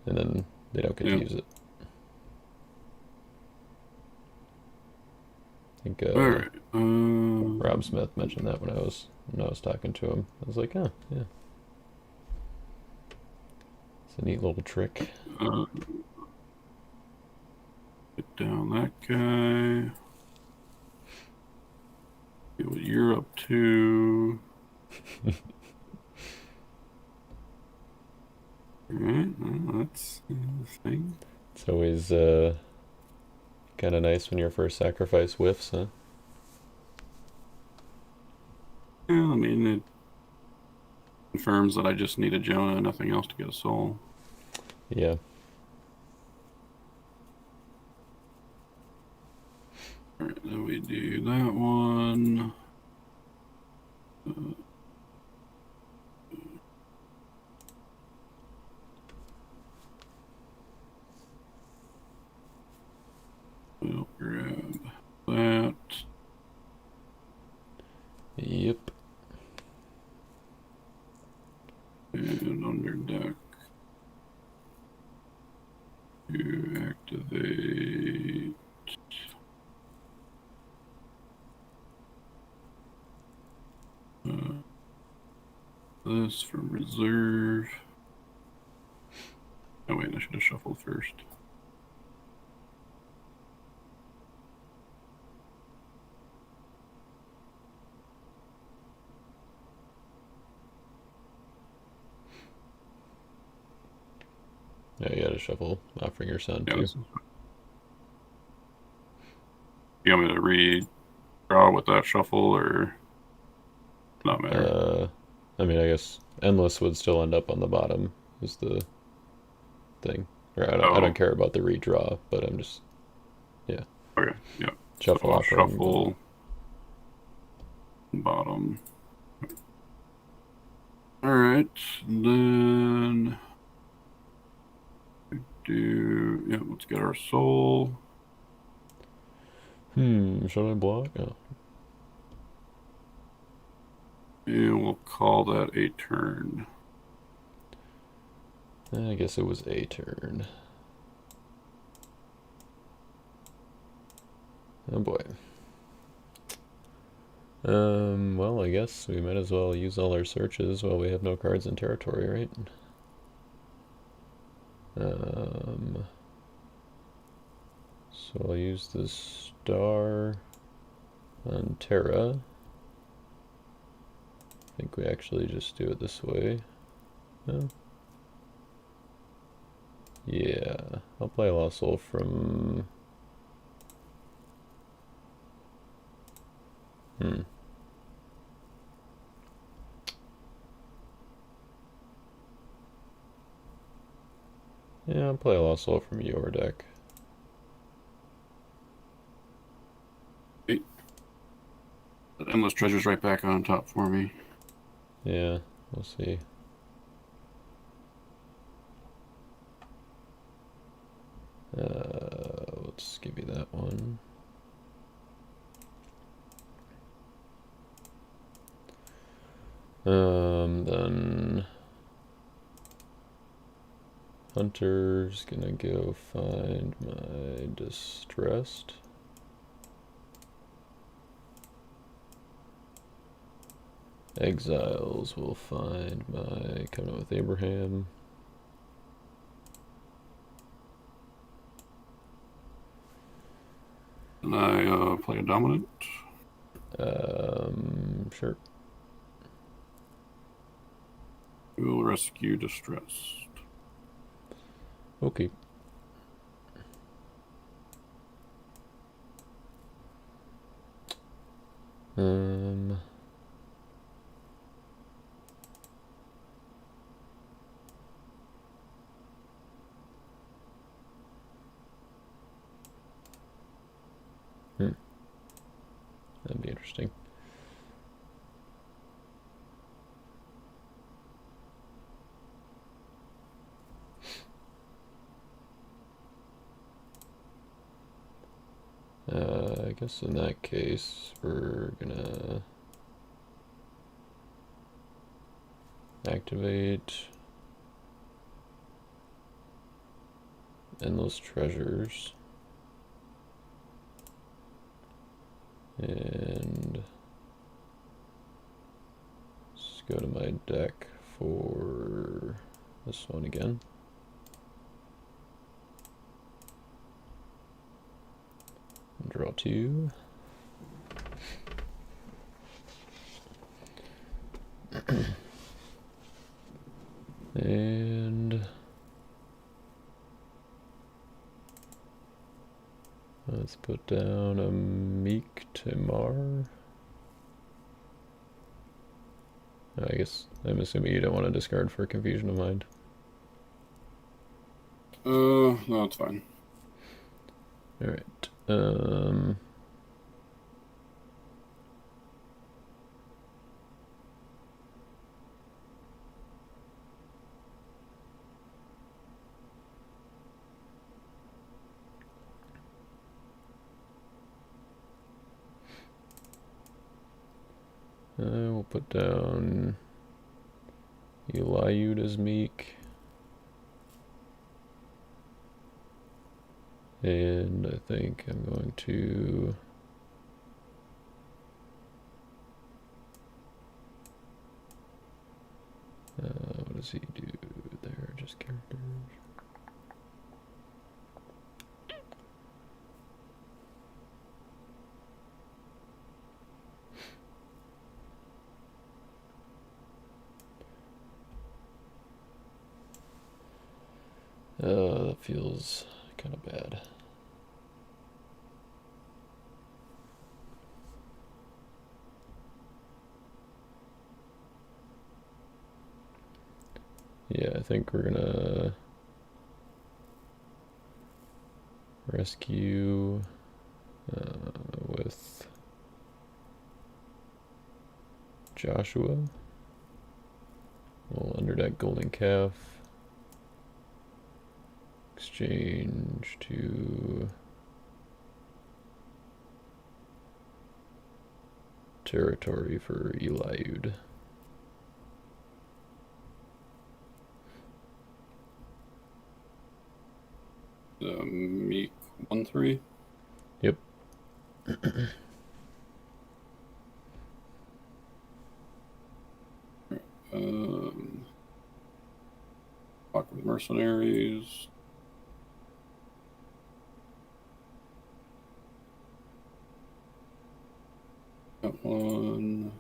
and then they don't get to use it. I think Alright. Rob Smith mentioned that when I was talking to him. I was like, oh yeah, it's a neat little trick. Get down that guy. See what you're up to. Alright, well, that's the thing. It's always kind of nice when your first sacrifice whiffs, huh? Yeah, I mean, it confirms that I just need a Jonah and nothing else to get a soul. Yeah. Alright, then we do that one. We'll grab that. Yep. And under deck to activate. This from reserve. Oh wait, I should have shuffled first. Yeah, you gotta shuffle Offering Your Son too. You want me to redraw with that shuffle or not matter? I mean, I guess Endless would still end up on the bottom, is the thing. Or I don't care about the redraw, but I'm just, yeah. Okay, yeah. Shuffle so Offering. Shuffle bottom. Alright, then let's get our soul. Should I block? Oh. And we'll call that a turn. I guess it was a turn. Oh boy. Well, I guess we might as well use all our searches while we have no cards in territory, right? So I'll use the star on Terra. I think we actually just do it this way. No? Yeah, I'll play Lost Soul from... Yeah, I'll play Lost Soul from your deck. The Endless Treasure's right back on top for me. Yeah, we'll see. Let's give you that one. Then Hunter's gonna go find my Distressed. Exiles will find my Covenant with Abraham. And I play a Dominant. Sure. We will rescue Distressed. Okay. That'd be interesting. I guess in that case, we're gonna activate Endless Treasures. And let's go to my deck for this one again. Draw two. And let's put down a Meek Tamar. I guess I'm assuming you don't want to discard for Confusion of Mind. No, it's fine. Alright. We'll put down Eliud as Meek. And I think I'm going to what does he do there? Just characters. That feels kind of bad. Yeah, I think we're gonna rescue with Joshua. We'll underdeck Golden Calf. Exchange to territory for Eliud. Meek 1/3. Yep. Talk with Mercenaries. That one.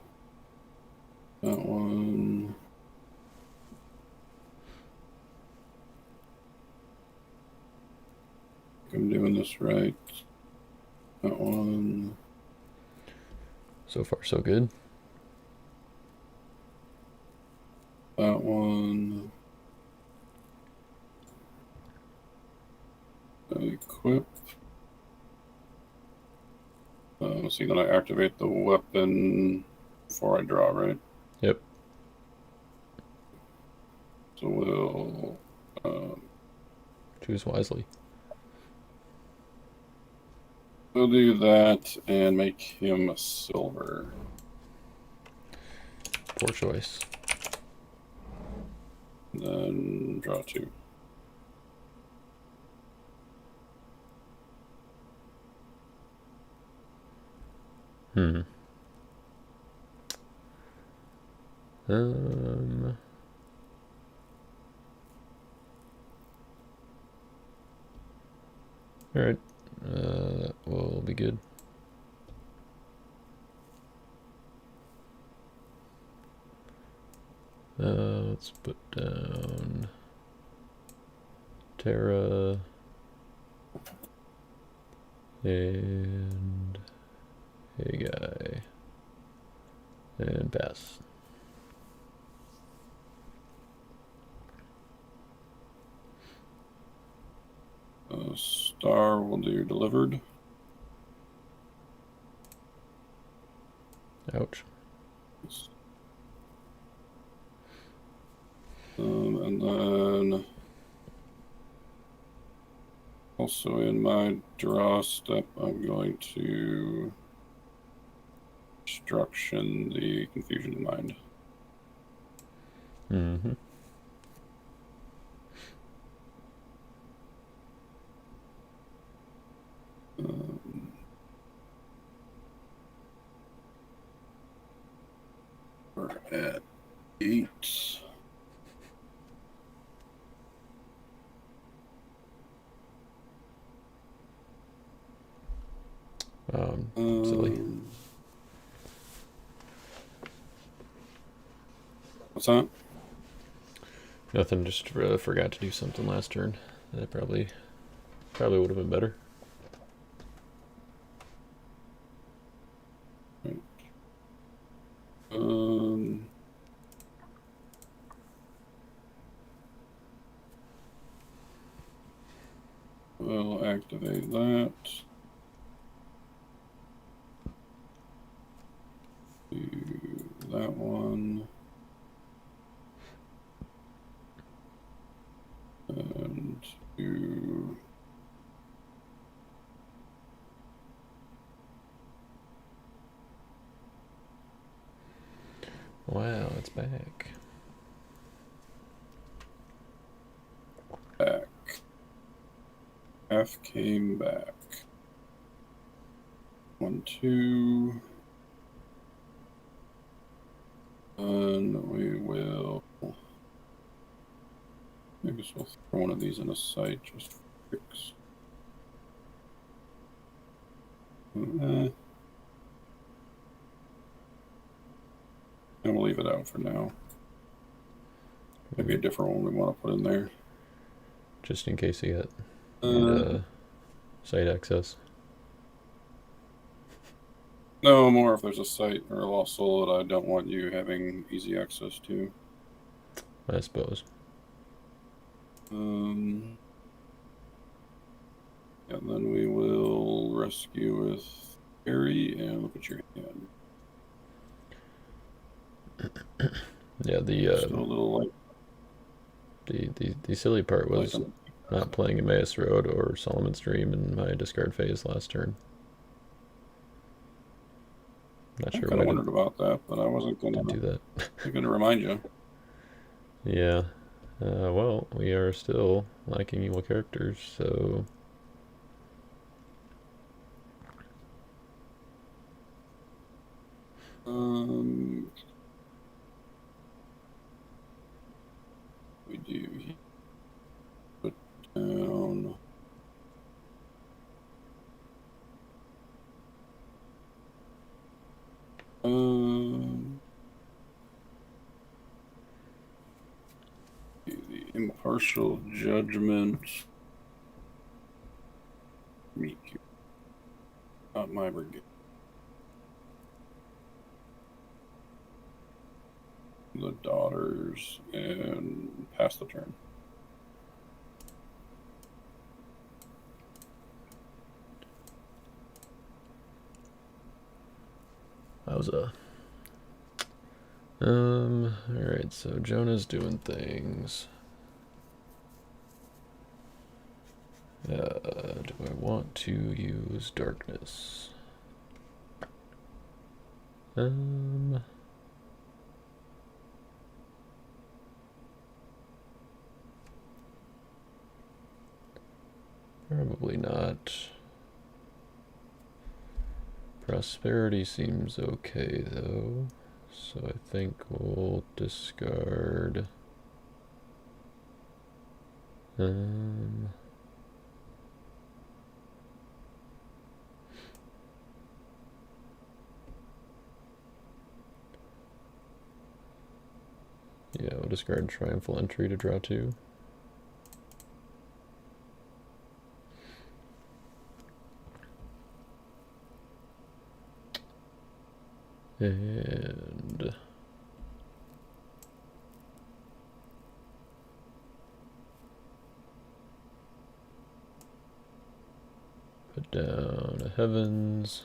That one. I'm doing this right. That one. So far, so good. That one. Equip. Let's see, then I activate the weapon before I draw, right? Yep. So we'll Choose wisely. we'll do that and make him a silver. Poor choice. Then draw 2. Hmm. All right. That will be good. Let's put down Terra and Hey Guy and pass. Star will do delivered. Ouch. And then also in my draw step, I'm going to instruction the confusion of mind. Mm-hmm. We're at 8. Silly. What's that? Nothing. Just forgot to do something last turn. That probably would have been better. We'll activate that. Do that one. And do Wow, it's back. back. F came back. 1, 2. And we will. Maybe we'll throw one of these in a site just for kicks. I'm gonna leave it out for now. Maybe a different one we want to put in there. Just in case you get site access. No, more if there's a site or a lost soul that I don't want you having easy access to. I suppose. And then we will rescue with Harry and look at your hand. Yeah, Still a little light. The silly part was not playing Emmaus Road or Solomon's Dream in my discard phase last turn. Not I sure kind why of wondered about that, but I wasn't gonna do that. I'm gonna remind you. Yeah. Well, we are still liking evil characters, so We do put down. Impartial judgment. Meet you. Not my brigade. The daughters and pass the turn. That was a... Alright, so Jonah's doing things. Do I want to use darkness? Probably not. Prosperity seems okay though, so I think we'll discard. Yeah, we'll discard Triumphal Entry to draw 2. And put down a Heavens.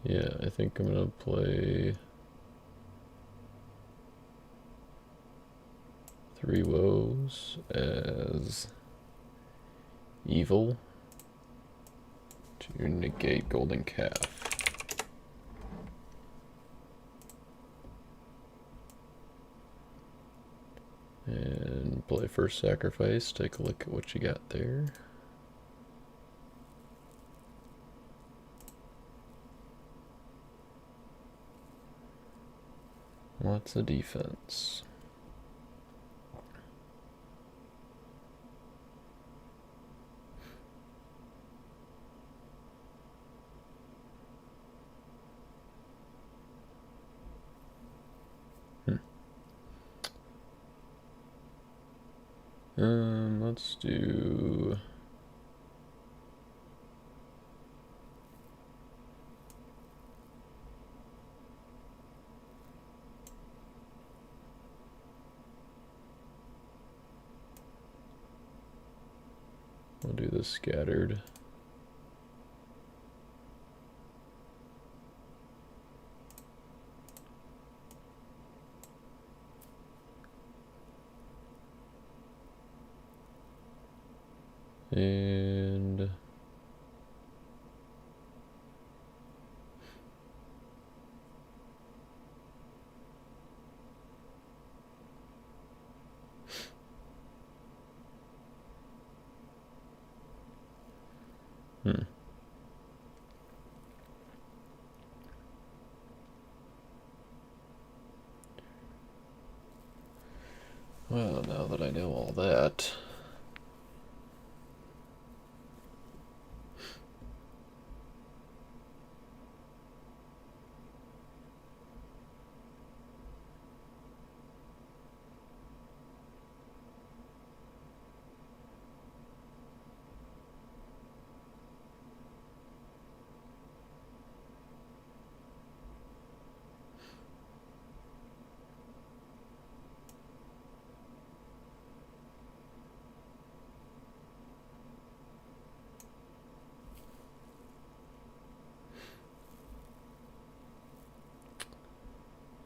Yeah, I think I'm gonna play 3 woes as evil to negate Golden Calf. And play First Sacrifice, take a look at what you got there. Lots of defense. Let's do... We'll do the scattered. And well, now that I know all that,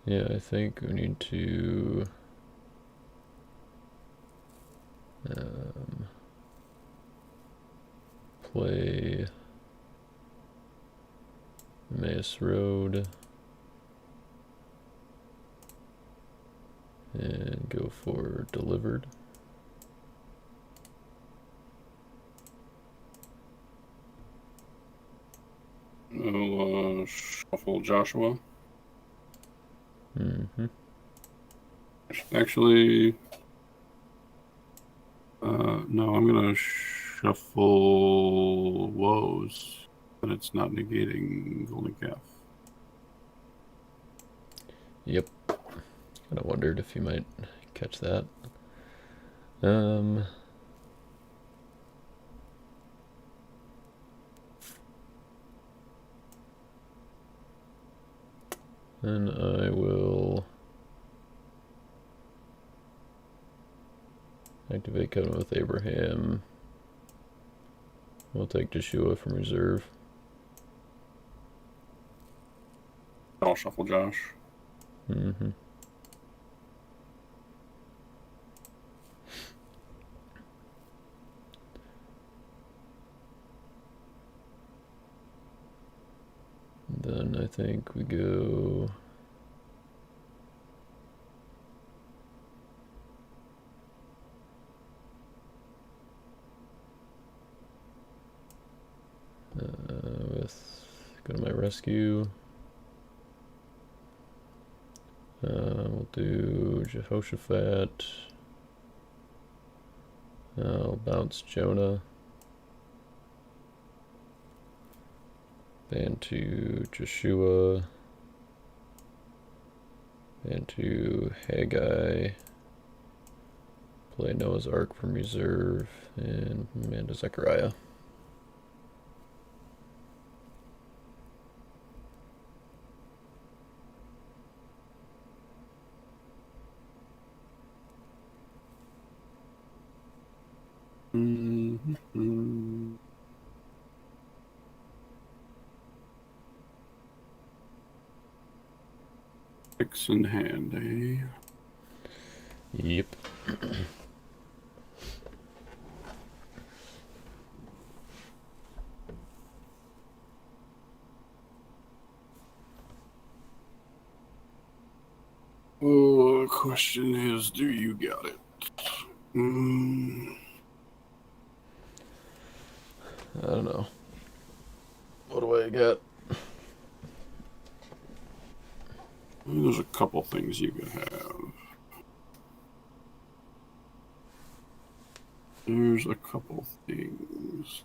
yeah, I think we need to play Emmaus Road. And go for delivered. I'll shuffle Joshua. Mm-hmm. Actually, no, I'm gonna shuffle Woes, but it's not negating Golden Calf. Yep. Kind of wondered if you might catch that. Then I will activate Covenant with Abraham. We'll take Joshua from reserve. I'll shuffle Josh. Mm-hmm. Then I think we go... go to my rescue. We'll do Jehoshaphat. I'll bounce Jonah. Ban to Joshua. Ban to Haggai. Play Noah's Ark from reserve. And man to Zechariah. Mm-hmm. Six in hand, eh? Yep. Oh, the question is, do you got it? I don't know. What do I got? There's a couple things you could have. There's a couple things.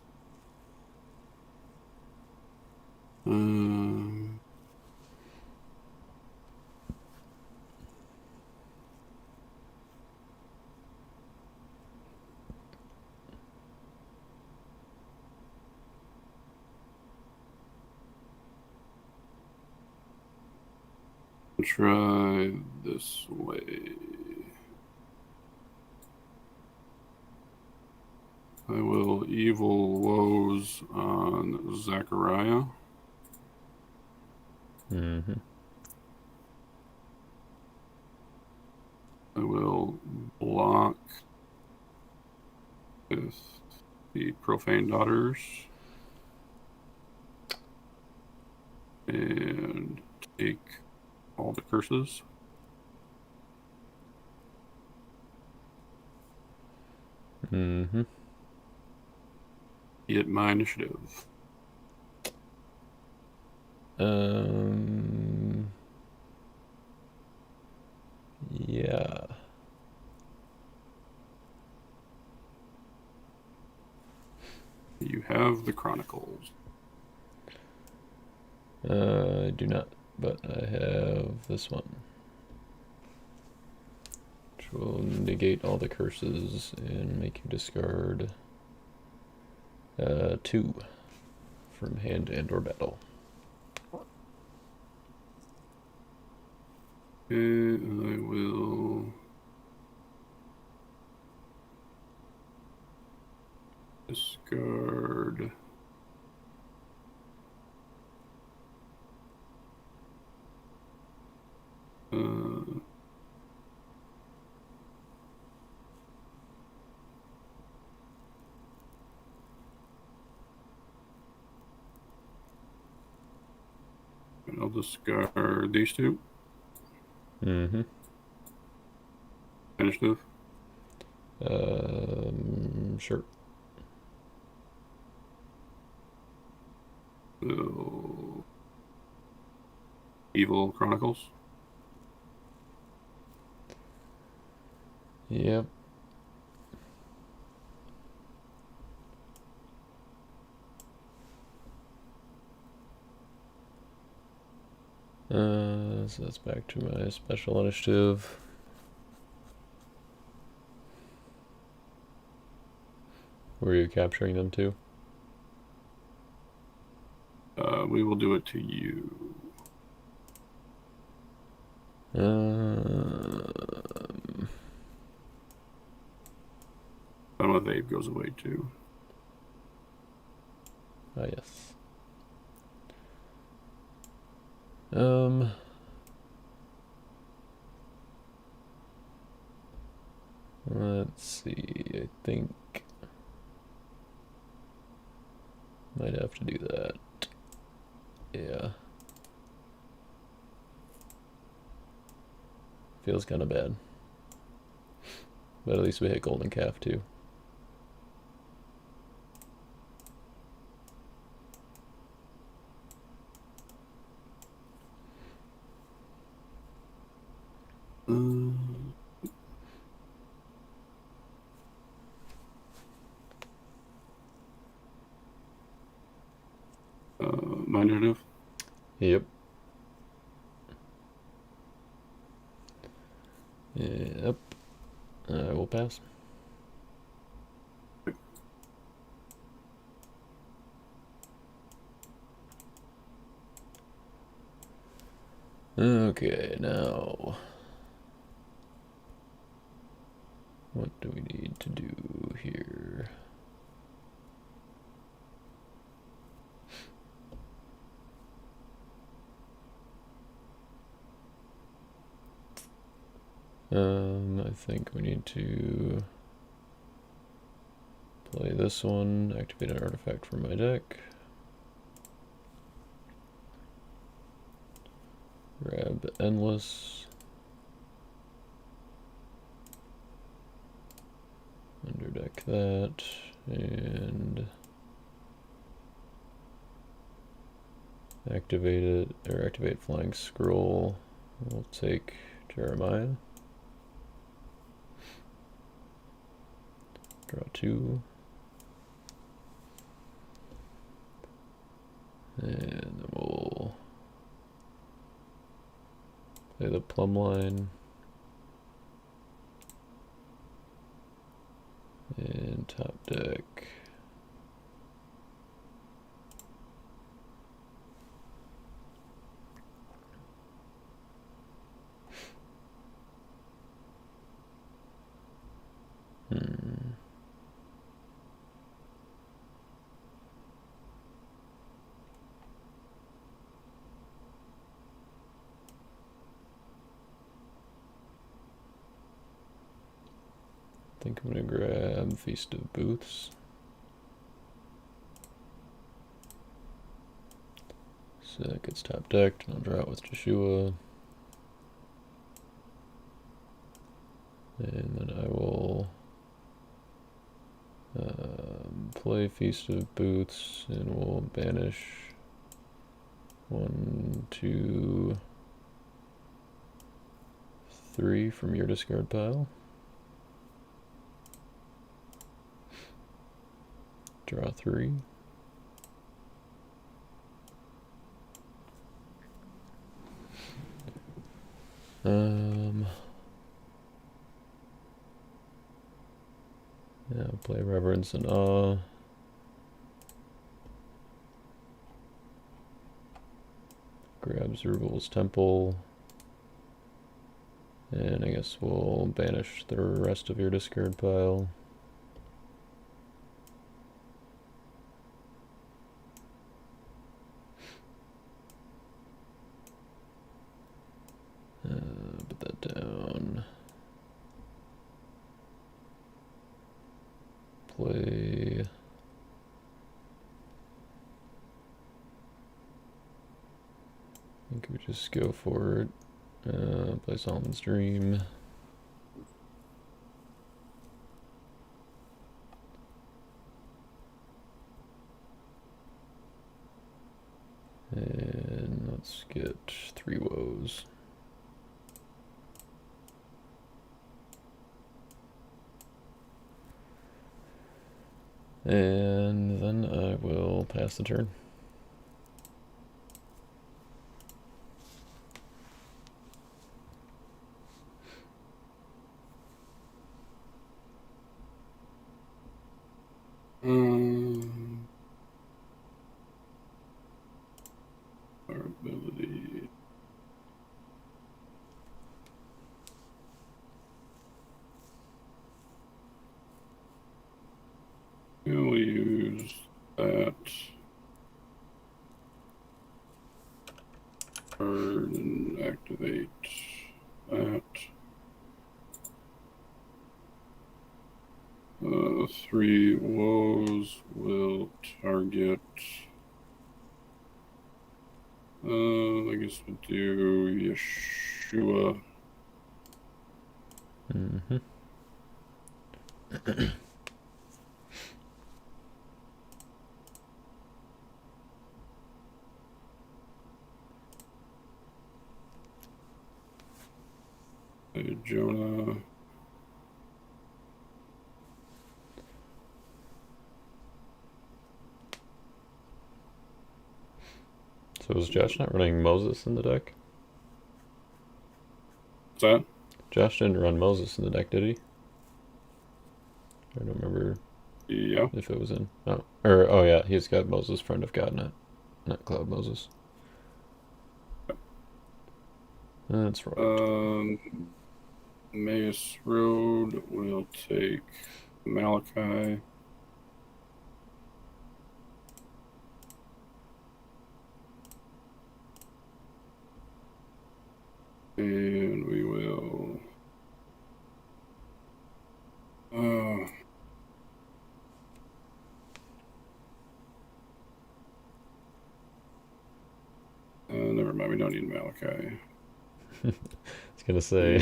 Try this way. I will evil woes on Zechariah. Mm-hmm. I will block with the profane daughters and take all the curses. Mm-hmm. Get my initiative. Yeah. You have the Chronicles. I do not, but I have this one, which will negate all the curses and make you discard 2 from hand and or battle. Okay, I will discard discard these two. Mm-hmm. Initiative. Sure. So, Evil Chronicles. Yep. So that's back to my special initiative. Were you capturing them too? We will do it to you. I don't know if Abe goes away too. Ah, yes. Let's see. I think might have to do that. Yeah. Feels kind of bad. But at least we hit Golden Calf too. My initiative. Yep. Yep. I will pass. Okay, now what do we need to do here? I think we need to play this one, activate an artifact from my deck. Grab Endless. Underdeck that, and activate it, or activate Flying Scroll. We'll take Jeremiah. Draw 2. And then we'll play the Plumb Line. And top deck. I think I'm gonna grab Feast of Booths. So that gets top decked, and I'll draw it with Joshua. And then I will play Feast of Booths, and we'll banish 1, 2, 3 from your discard pile. Draw 3. Yeah, play Reverence and Awe. Grab Zerubbabel's Temple. And I guess we'll banish the rest of your discard pile. Put that down. Play. I think just go for it. Play Solomon's Dream. And let's get 3 woes. And then I will pass the turn. Our ability. We'll use that. Turn and activate that. 3 woes will target. I guess we'll do Yeshua. Mm-hmm. Jonah. So is Josh not running Moses in the deck? What's that? Josh didn't run Moses in the deck, did he? I don't remember Yeah. if it was in. Oh, or oh yeah, he's got Moses, Friend of God, not Cloud Moses. That's right. Emmaus Road will take Malachi. And we will. Never mind. We don't need Malachi. I was gonna say.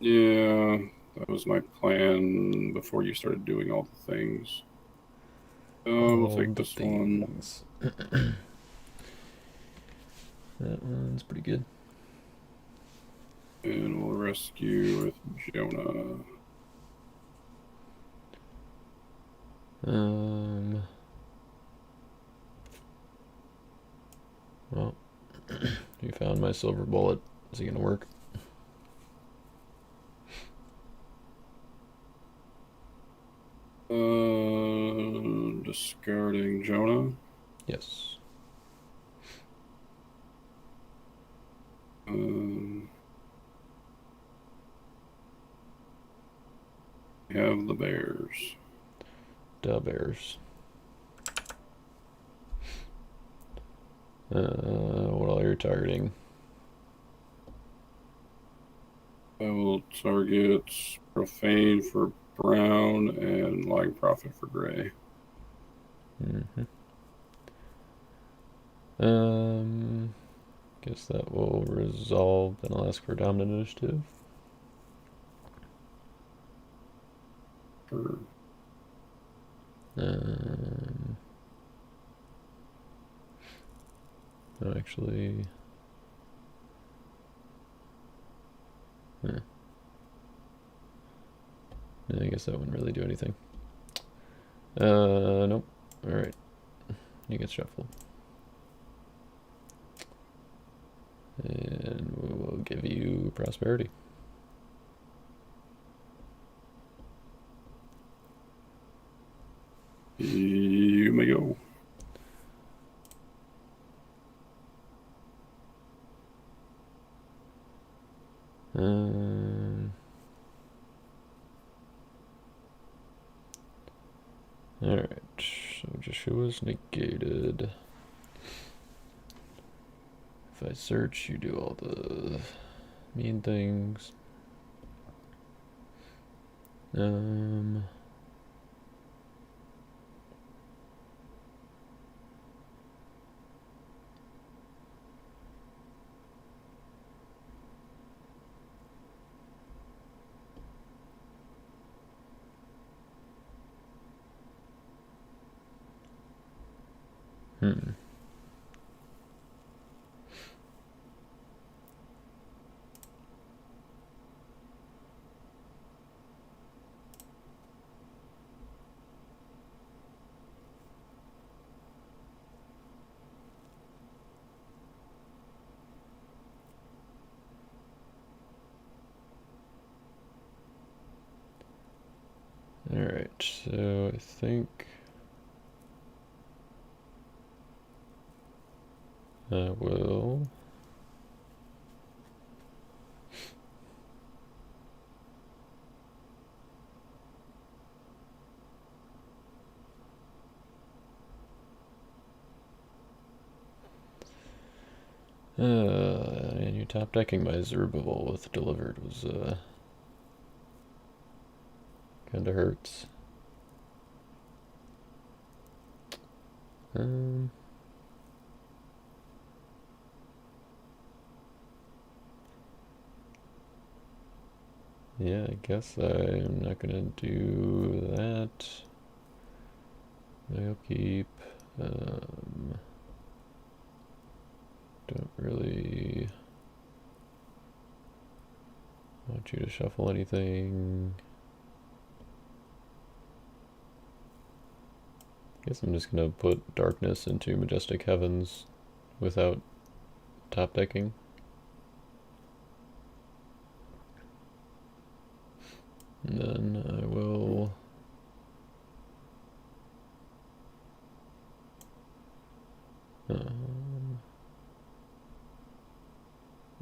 Yeah, that was my plan before you started doing all the things. We'll take this one. That one's pretty good. And we'll rescue with Jonah. Well, you found my silver bullet. Is he gonna work? Discarding Jonah. Yes. We have the Bears. Da Bears. What all you're targeting? I will target Profane for brown and Lying Prophet for gray. Mm-hmm. Guess that will resolve, then I'll ask for dominant initiative. Sure. No, actually. Yeah, I guess that wouldn't really do anything. Nope. Alright. You get shuffled. And we will give you prosperity. You may go. Alright, so Joshua's negated. If I search, you do all the mean things. Hmm. Alright, so I think I will and you top decking my Zerubbabel with delivered was kinda hurts. Um Yeah, I guess I'm not gonna do that. I'll keep. Don't really want you to shuffle anything. Guess I'm just gonna put darkness into Majestic Heavens without top decking. And then I will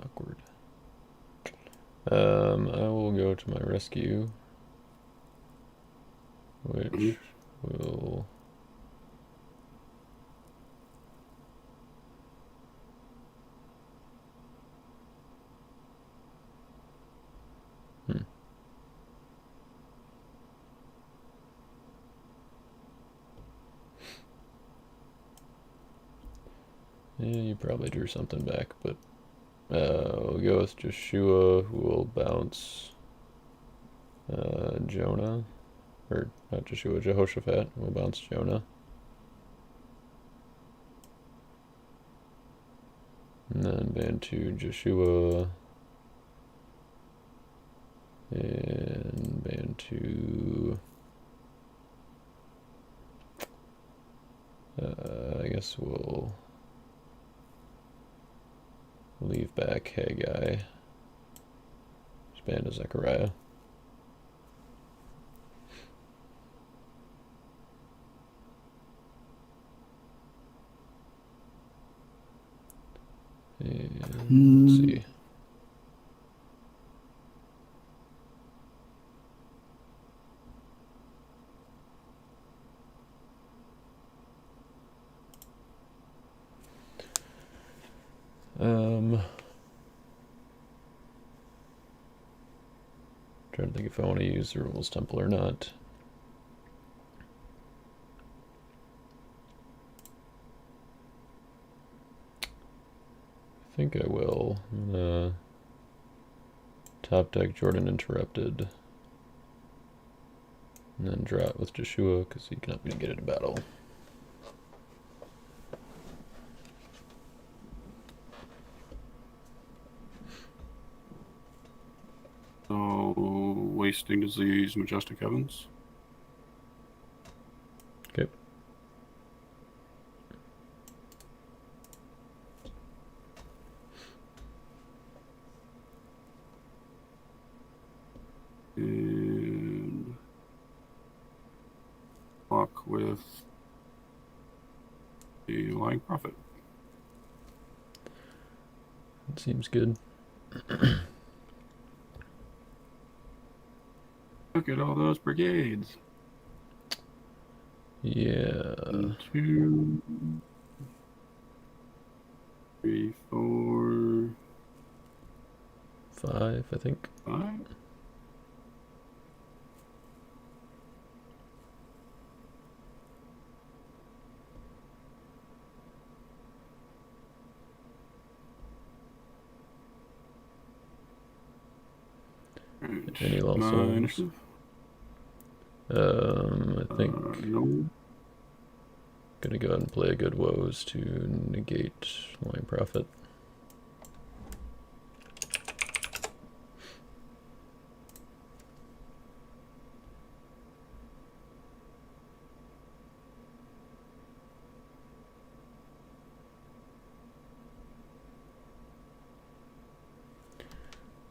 awkward. I will go to my rescue, which will yeah, you probably drew something back, but we'll go with Joshua, who will bounce Jonah, or not Joshua, Jehoshaphat, who will bounce Jonah. And then ban to Joshua, and ban to, I guess we'll leave back Haggai. Just ban to Zechariah. And let's see. Trying to think if I want to use the Rules Temple or not. I think I will. I'm gonna top deck Jordan Interrupted. And then draw it with Joshua because he cannot be get into battle. So, Wasting Disease, Majestic Heavens. Okay. And block with the Lying Prophet. That seems good. Look at all those brigades. Yeah. 1, 2, 3, 4, 5, I think. 5. Right. Any lost My souls? initiative? I think No. Gonna go ahead and play a good woes to negate line profit.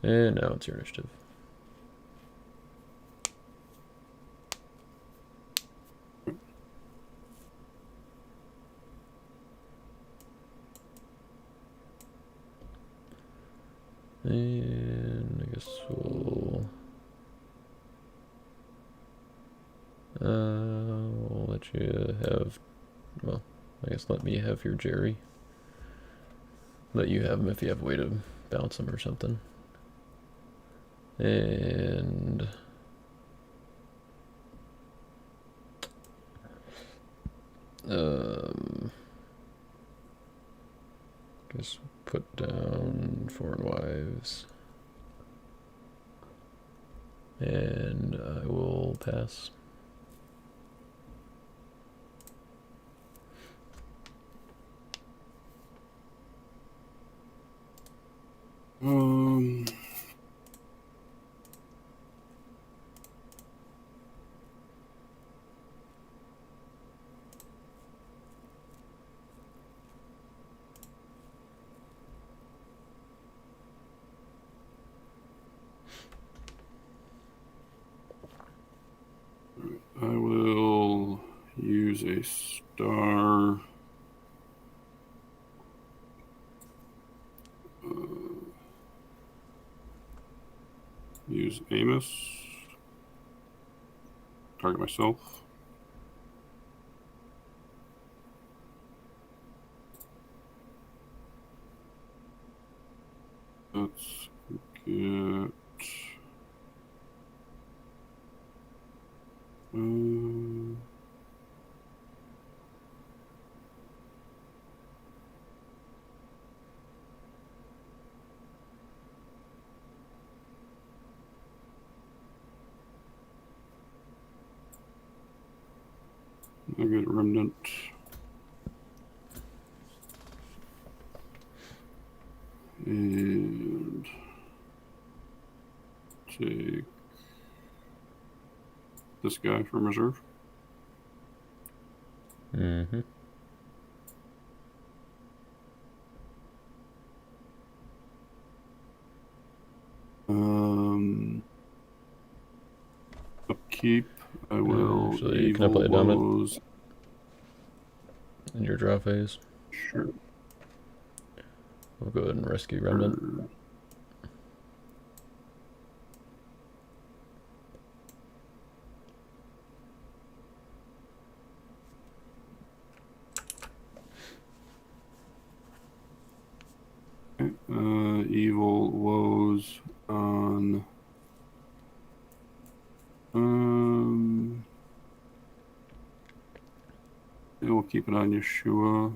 And now it's your initiative. And I guess we'll let you have, well, I guess let me have your Jerry. Let you have him if you have a way to bounce him or something. And guess put down Foreign Wives. And I will pass. I will use a star. Use Amos. Target myself. Let's get. I get Remnant. And take this guy from reserve. Mm-hmm. Upkeep. I will Actually, can I Evil play a dominant Woes. in your draw phase? Sure. We'll go ahead and rescue Remnant. Evil Woes on. We'll keep it on Yeshua.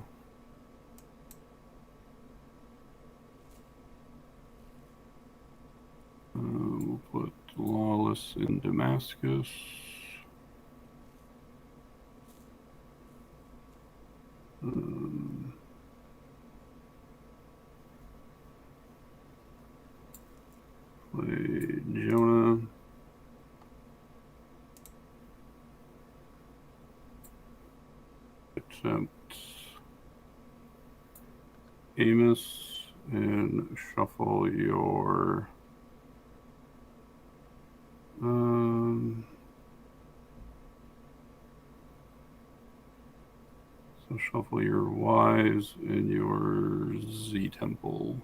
We'll put Lawless in Damascus. Play Jonah. Accept Amos and shuffle your so shuffle your Wise and your Z Temple.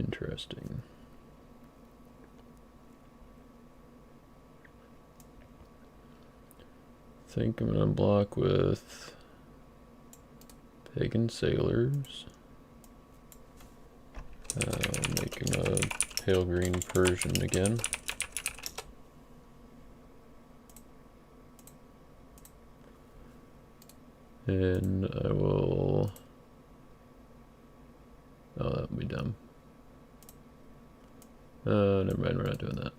Interesting. I think I'm gonna block with Pagan Sailors. Making a pale green Persian again. And I will... Oh, that would be dumb. Never mind, we're not doing that.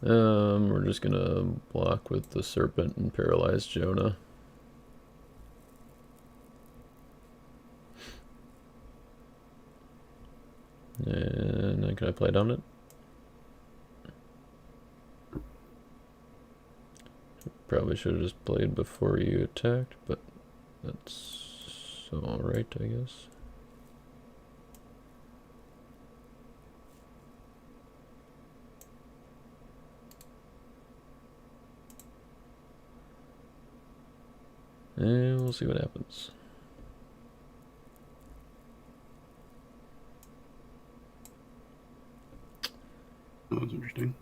We're just gonna block with the Serpent and paralyze Jonah. And then can I play dominant? Probably should have just played before you attacked, but that's alright, I guess. And we'll see what happens. That was interesting.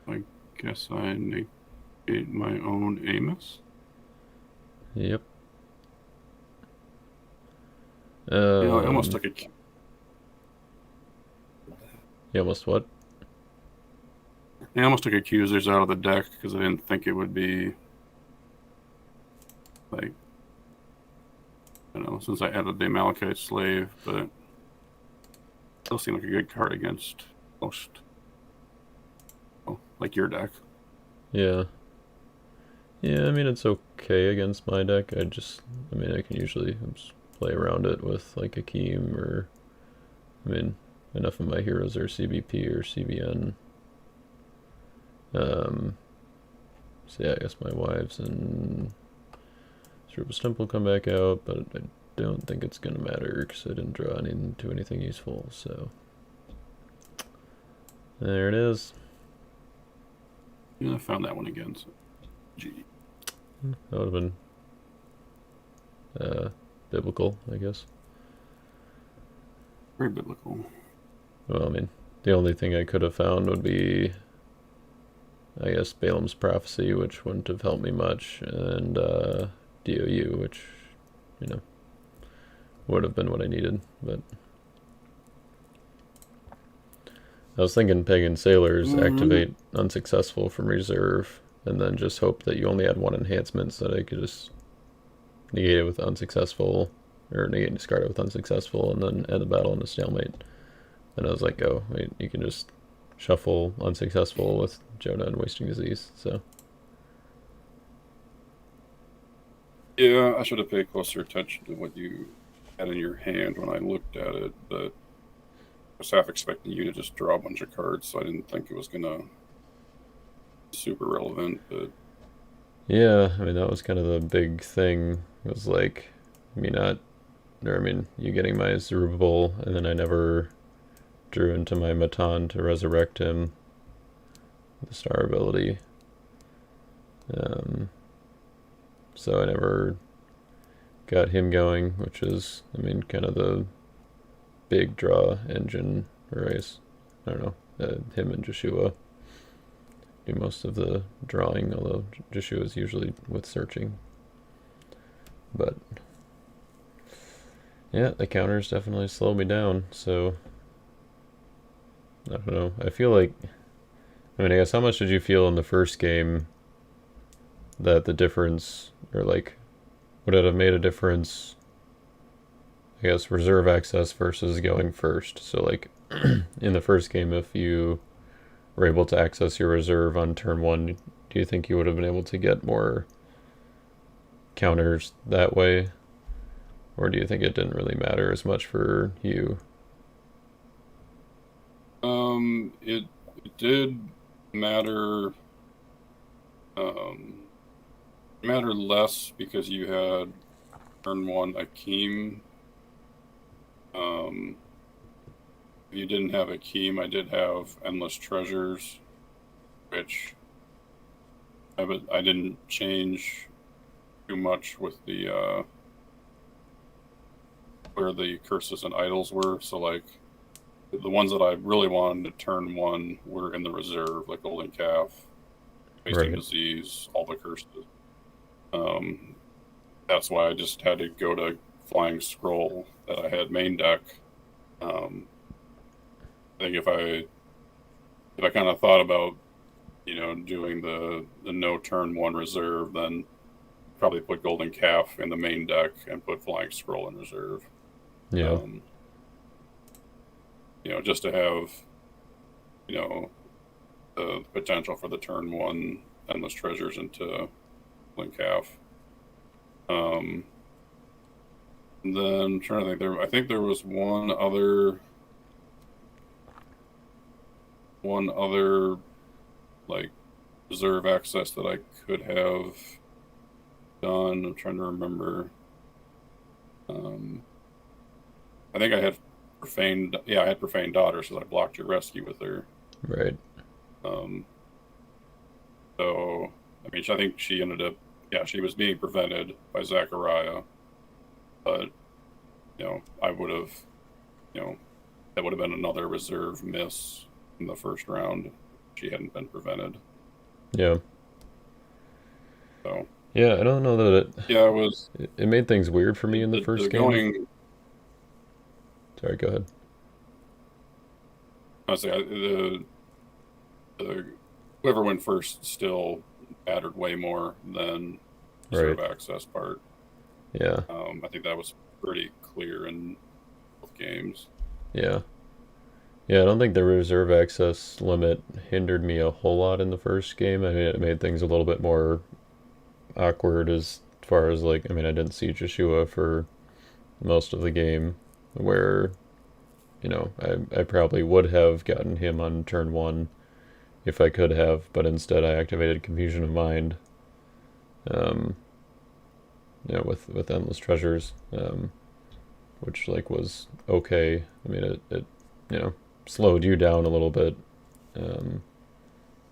I guess I negate my own Amos. Yep. I almost took a... You almost what? I almost took Accusers out of the deck because I didn't think it would be... Like... I don't know, since I added the Amalekite Slave, but... It still seemed like a good card against most... Well, like your deck. Yeah. Yeah, I mean, it's okay against my deck. I mean, I can usually just play around it with, like, Akeem or... I mean, enough of my heroes are CBP or CBN. So yeah, I guess my wives and Cerebral Temple come back out, but I don't think it's gonna matter because I didn't draw into anything useful, so... There it is. Yeah, I found that one again, so... Gee. That would have been biblical, I guess. Very biblical. Well, I mean, the only thing I could have found would be, I guess, Balaam's Prophecy, which wouldn't have helped me much, and DOU, which, you know, would have been what I needed, but... I was thinking Pagan Sailors activate unsuccessful from reserve, and then just hope that you only had one enhancement so that I could just negate it with unsuccessful, or negate and discard it with unsuccessful, and then end the battle in a stalemate. And I was like, oh, wait, you can just shuffle unsuccessful with Jonah and Wasting Disease, so... Yeah, I should have paid closer attention to what you had in your hand when I looked at it, but I was half expecting you to just draw a bunch of cards, so I didn't think it was gonna be super relevant, but... Yeah, I mean, that was kind of the big thing, was like, me not, or I mean, you getting my Zerubbabel, and then I never drew into my Matan to resurrect him, the star ability. So I never got him going, which is, I mean, kind of the big draw engine race. I don't know, him and Joshua do most of the drawing, although Joshua is usually with searching. But yeah, the counters definitely slow me down, so I don't know. I feel like, I mean, I guess how much did you feel in the first game that the difference, or like, would it have made a difference, I guess, reserve access versus going first? So like, in the first game, if you were able to access your reserve on turn one, do you think you would have been able to get more counters that way? Or do you think it didn't really matter as much for you? It did matter, matter less because you had turn one Akeem. If you didn't have Akeem, I did have Endless Treasures, which I didn't change too much with the where the curses and idols were. So like the ones that I really wanted to turn one were in the reserve, like Golden Calf, Wasting Right. Disease, all the curses. That's why I just had to go to Flying Scroll that I had main deck. I think if I kind of thought about doing the no turn one reserve, then probably put Golden Calf in the main deck and put Flying Scroll in reserve. Yeah. Um, just to have the potential for the turn one endless treasures into Golden Calf. And then I'm trying to think. I think there was one other like reserve access that I could have done. I'm trying to remember. I think I had profaned. Yeah, I had profaned daughter, so I blocked your rescue with her. Right. So I mean, I think she ended up. Yeah, she was being prevented by Zachariah, but I would have. That would have been another reserve miss in the first round. If she hadn't been prevented. Yeah. So Yeah, I don't know that yeah, it was it made things weird for me in the the first game. going. Sorry, go ahead. I say the whoever went first still mattered way more than Right. reserve access part. Yeah. I think that was pretty clear in both games. Yeah. Yeah, I don't think the reserve access limit hindered me a whole lot in the first game. I mean, it made things a little bit more awkward as far as like, I mean, I didn't see Joshua for most of the game, where, I probably would have gotten him on turn one if I could have, but instead I activated Confusion of Mind, um, with Endless Treasures, which like was okay. I mean, it slowed you down a little bit, um,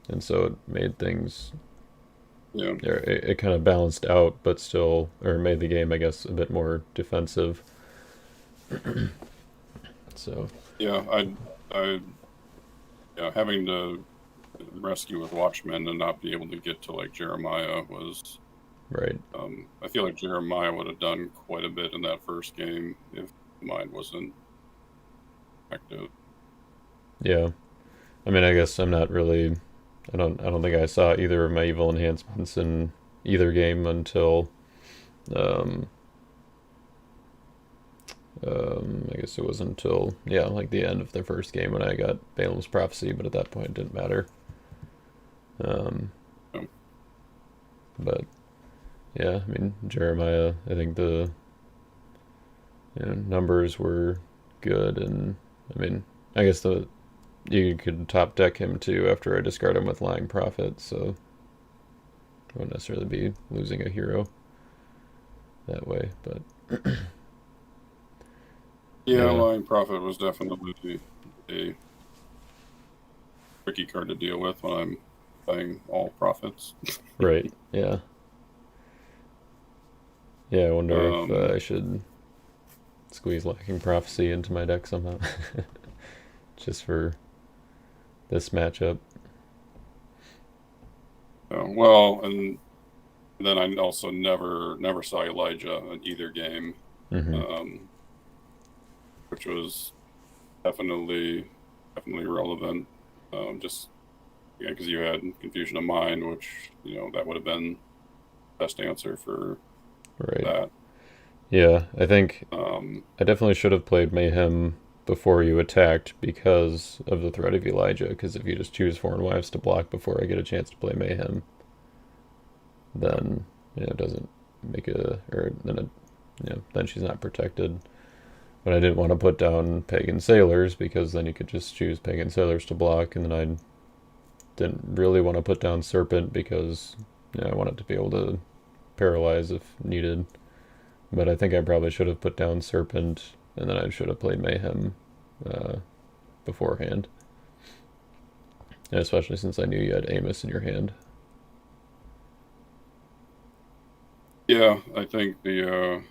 and so it made things. Yeah, It kind of balanced out, but still, or made the game, I guess, a bit more defensive. So, yeah. I having to rescue with Watchmen and not be able to get to like Jeremiah was. right. I feel like Jeremiah would have done quite a bit in that first game if mine wasn't active. Yeah. I mean, I guess I'm not really. I don't think I saw either of my evil enhancements in either game until. Um, I guess it was until, yeah, like the end of the first game when I got Balaam's Prophecy, but at that point it didn't matter. Um, So, but yeah, I mean, Jeremiah, I think the numbers were good, and I mean, I guess you could top deck him too after I discard him with Lying Prophet, so I wouldn't necessarily be losing a hero that way, but yeah, yeah, Lying Prophet was definitely a tricky card to deal with when I'm playing all prophets. right, yeah. Yeah, I wonder if um, I should squeeze Lacking Prophecy into my deck somehow, just for this matchup. well, and then I also never saw Elijah in either game, Mm-hmm. um, which was definitely relevant. Just because you had Confusion of Mind, which that would have been best answer for Right. that. Yeah, I think Um, I definitely should have played Mayhem before you attacked because of the threat of Elijah. Because if you just choose Foreign Wives to block before I get a chance to play Mayhem, then it doesn't make or then then she's not protected. But I didn't want to put down Pagan Sailors because then you could just choose Pagan Sailors to block, and then I didn't really want to put down Serpent because I wanted to be able to paralyze if needed. But I think I probably should have put down Serpent, and then I should have played Mayhem uh, beforehand. And especially since I knew you had Amos in your hand. Yeah, I think the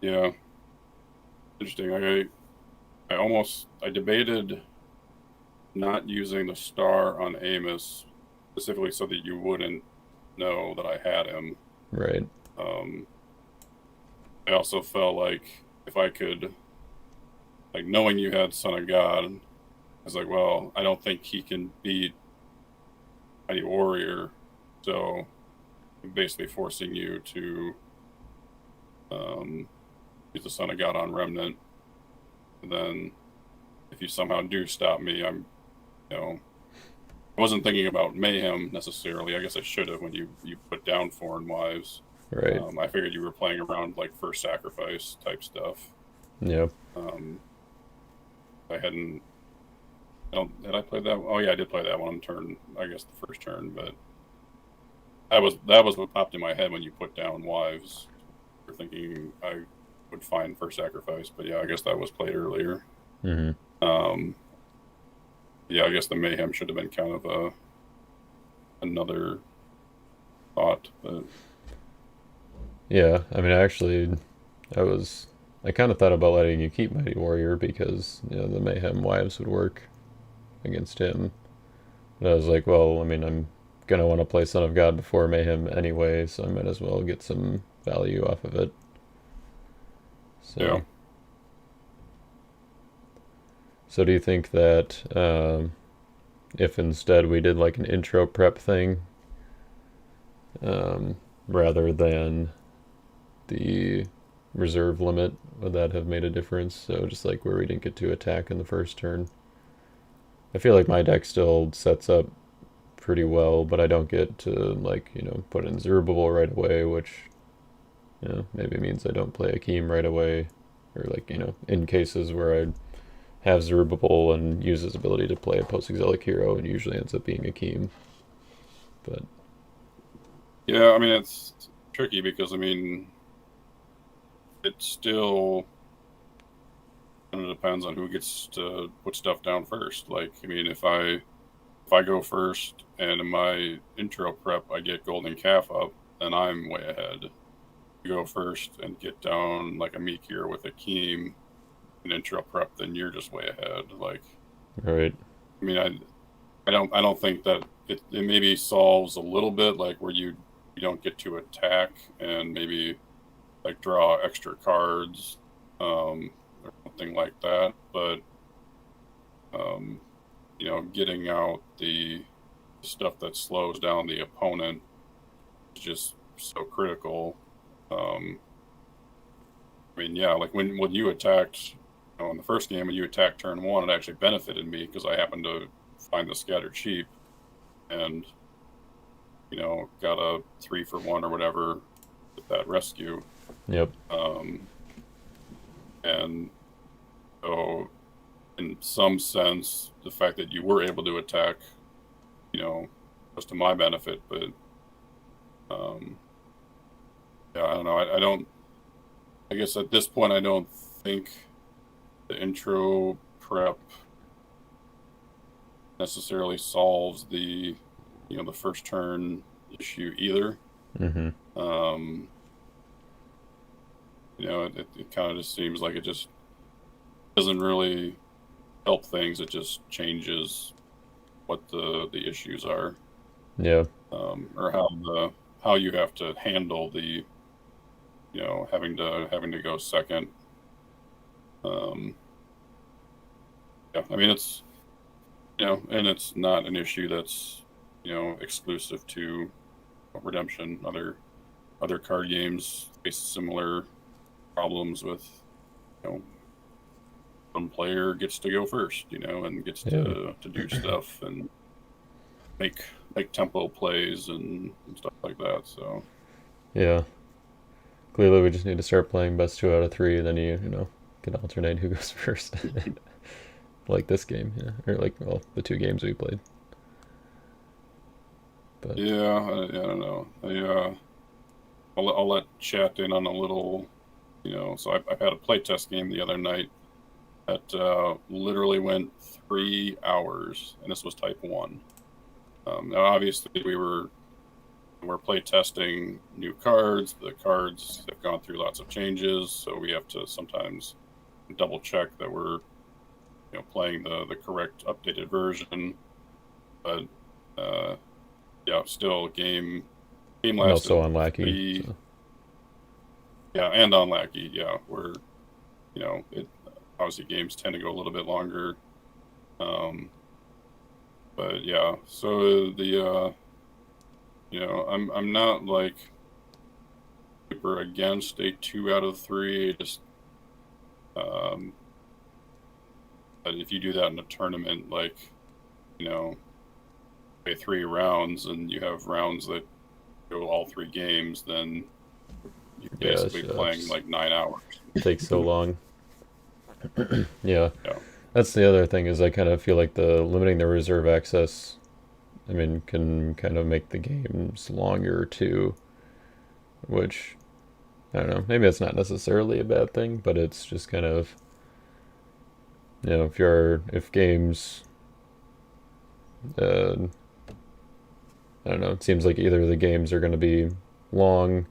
yeah, interesting. I debated not using the star on Amos specifically so that you wouldn't know that I had him. Right. Um, I also felt like if I could, like knowing you had Son of God, I was like, well, I don't think he can beat Mighty Warrior, so I'm basically forcing you to um, use the Son of God on Remnant. And then if you somehow do stop me, I wasn't thinking about Mayhem necessarily. I guess I should have when you put down Foreign Wives. Right. I figured you were playing around like first sacrifice type stuff. Yeah. Um, I hadn't. I don't. Had I played that? Oh yeah, I did play that one on turn. I guess the first turn, but that was what popped in my head when you put down Wives. You're thinking I would find first sacrifice, but yeah, I guess that was played earlier. Hmm. Um, yeah, I guess the Mayhem should have been kind of another thought, but Yeah. I mean, I was, I kind of thought about letting you keep Mighty Warrior because the Mayhem Wives would work against him. But I was like, well, I mean, I'm gonna want to play Son of God before Mayhem anyway, so I might as well get some value off of it. yeah. So, so do you think that if instead we did like an intro prep thing, um, rather than the reserve limit, would that have made a difference? So just like where we didn't get to attack in the first turn. I feel like my deck still sets up pretty well, but I don't get to like put in Zerubbabel right away, which maybe means I don't play Akeem right away, or like in cases where I have Zerubbabel and use his ability to play a post-exilic hero, and usually ends up being Akeem. But Yeah, I mean it's tricky because I mean it still kind of depends on who gets to put stuff down first. Like, I mean, if I go first and in my intro prep I get Golden Calf up, then I'm way ahead. You go first and get down like a Meteor with a Keem in intro prep, then you're just way ahead. Like, right, I mean, I don't think that it maybe solves a little bit like where you don't get to attack and maybe like draw extra cards, or something like that. But um, getting out the stuff that slows down the opponent is just so critical. Um, I mean, yeah, like when you attacked, in the first game when you attacked turn one, it actually benefited me because I happened to find the Scattered Sheep and got a 3-for-1 or whatever with that rescue. yep, Um, and so, in some sense, the fact that you were able to attack, was to my benefit. But um, yeah, I don't know. I don't. I guess at this point, I don't think the intro prep necessarily solves the first turn issue either. mm-hmm, Um, it kind of just seems like it just doesn't really help things. It just changes what the issues are, yeah, or how you have to handle the having to go second. Um, yeah, I mean it's and it's not an issue that's exclusive to Redemption. Other card games face similar problems with you know one player gets to go first, and gets yeah, to do stuff and make make tempo plays and stuff like that. So yeah. Clearly, we just need to start playing best 2 out of 3, and then you can alternate who goes first. Like this game, yeah, or like the 2 games we played. But yeah, I don't know. I'll let chat in on a little. So I had a playtest game the other night that literally went 3 hours, and this was type 1. Now, obviously, we were we're play testing new cards. The cards have gone through lots of changes, so we have to sometimes double check that we're playing the correct updated version. But yeah, still game And also lasted on Lackey. pretty. So. Yeah, and on Lackey, yeah, we're it obviously games tend to go a little bit longer. But yeah, so the I'm not like super against a 2 out of 3. Just um, but if you do that in a tournament, like play 3 rounds and you have rounds that go all 3 games, then you're Yeah, basically playing like 9 hours. it takes so long. Yeah. Yeah. That's the other thing is I kind of feel like the limiting the reserve access, I mean, can kind of make the games longer too, which I don't know. Maybe it's not necessarily a bad thing, but it's just kind of if games, uh, I don't know. It seems like either the games are going to be long,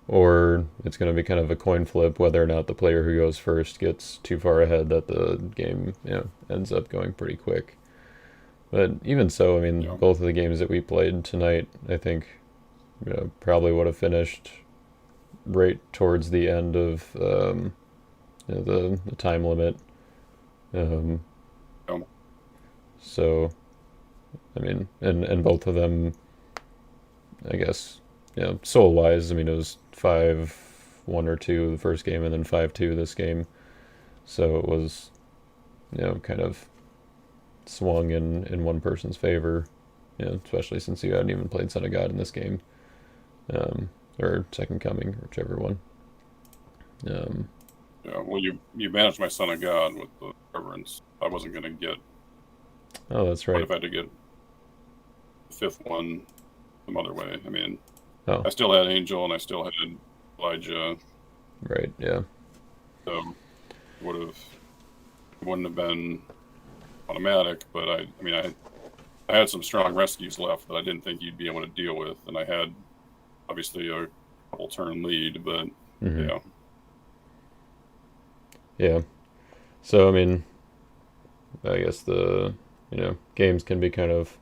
or it's going to be kind of a coin flip whether or not the player who goes first gets too far ahead that the game ends up going pretty quick. But even so, I mean, Yeah. both of the games that we played tonight, I think, probably would have finished right towards the end of the time limit. Um, Um, so, I mean, and both of them, I guess, soul wise, I mean, it was 5-1 or 2 the first game, and then 5-2 this game. So it was, kind of swung in one person's favor, especially since you hadn't even played Son of God in this game, or Second Coming, whichever one. yeah. Well, you managed my Son of God with the reverence. I wasn't going to get. Oh, that's What right. if I had to get the 5th one some other way? I mean, Oh, I still had Angel and I still had Elijah. right, yeah. So wouldn't have been automatic, but I mean, I had some strong rescues left that I didn't think you'd be able to deal with, and I had obviously a couple turn lead, but Mm-hmm. yeah, Yeah. So I mean, I guess the games can be kind of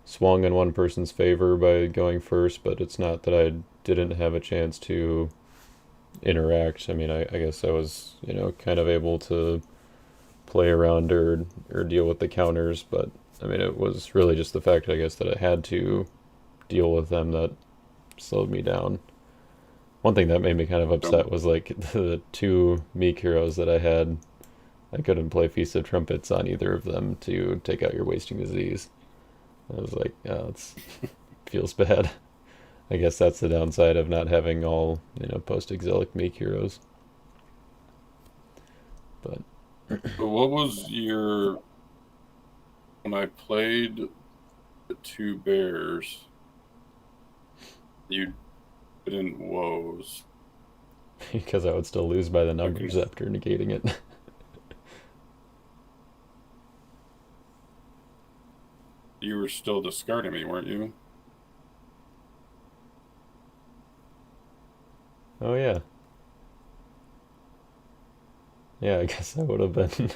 swung in one person's favor by going first, but it's not that I didn't have a chance to interact. I mean, I guess I was kind of able to play around or deal with the counters, but I mean, it was really just the fact, I guess, that I had to deal with them that slowed me down. One thing that made me kind of so, upset was like the 2 Meek heroes that I had. I couldn't play Feast of Trumpets on either of them to take out your Wasting Disease. I was like, oh, it feels bad. I guess that's the downside of not having all post-exilic Meek heroes. But but what was your when I played the 2 bears? You didn't woes. because I would still lose by the I can. numbers after negating it. You were still discarding me, weren't you? Oh yeah, yeah. I guess I would have been.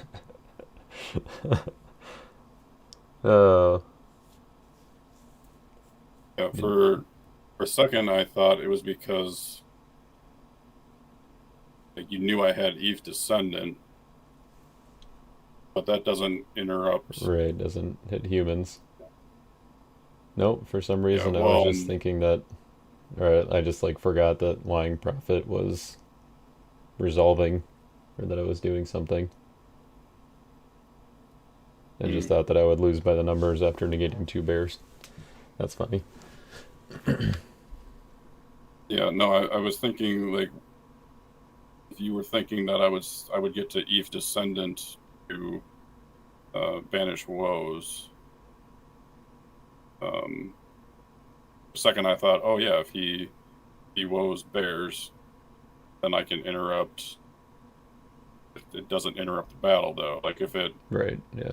Oh, Yeah. uh, For a second, I thought it was because like you knew I had Eve Descendant, but that doesn't interrupt. right. Doesn't hit humans. Nope. For some Yeah. reason, I was Well, just thinking that, or I just like forgot that Lying Prophet was resolving, or that I was doing something. I just hmm, thought that I would lose by the numbers after negating 2 bears. That's funny. yeah. No, I was thinking like if you were thinking that I would get to Eve Descendant to banish woes. Um, for a second, I thought, oh yeah, if he woes bears, then I can interrupt. It doesn't interrupt the battle though. Like if it Right. Yeah.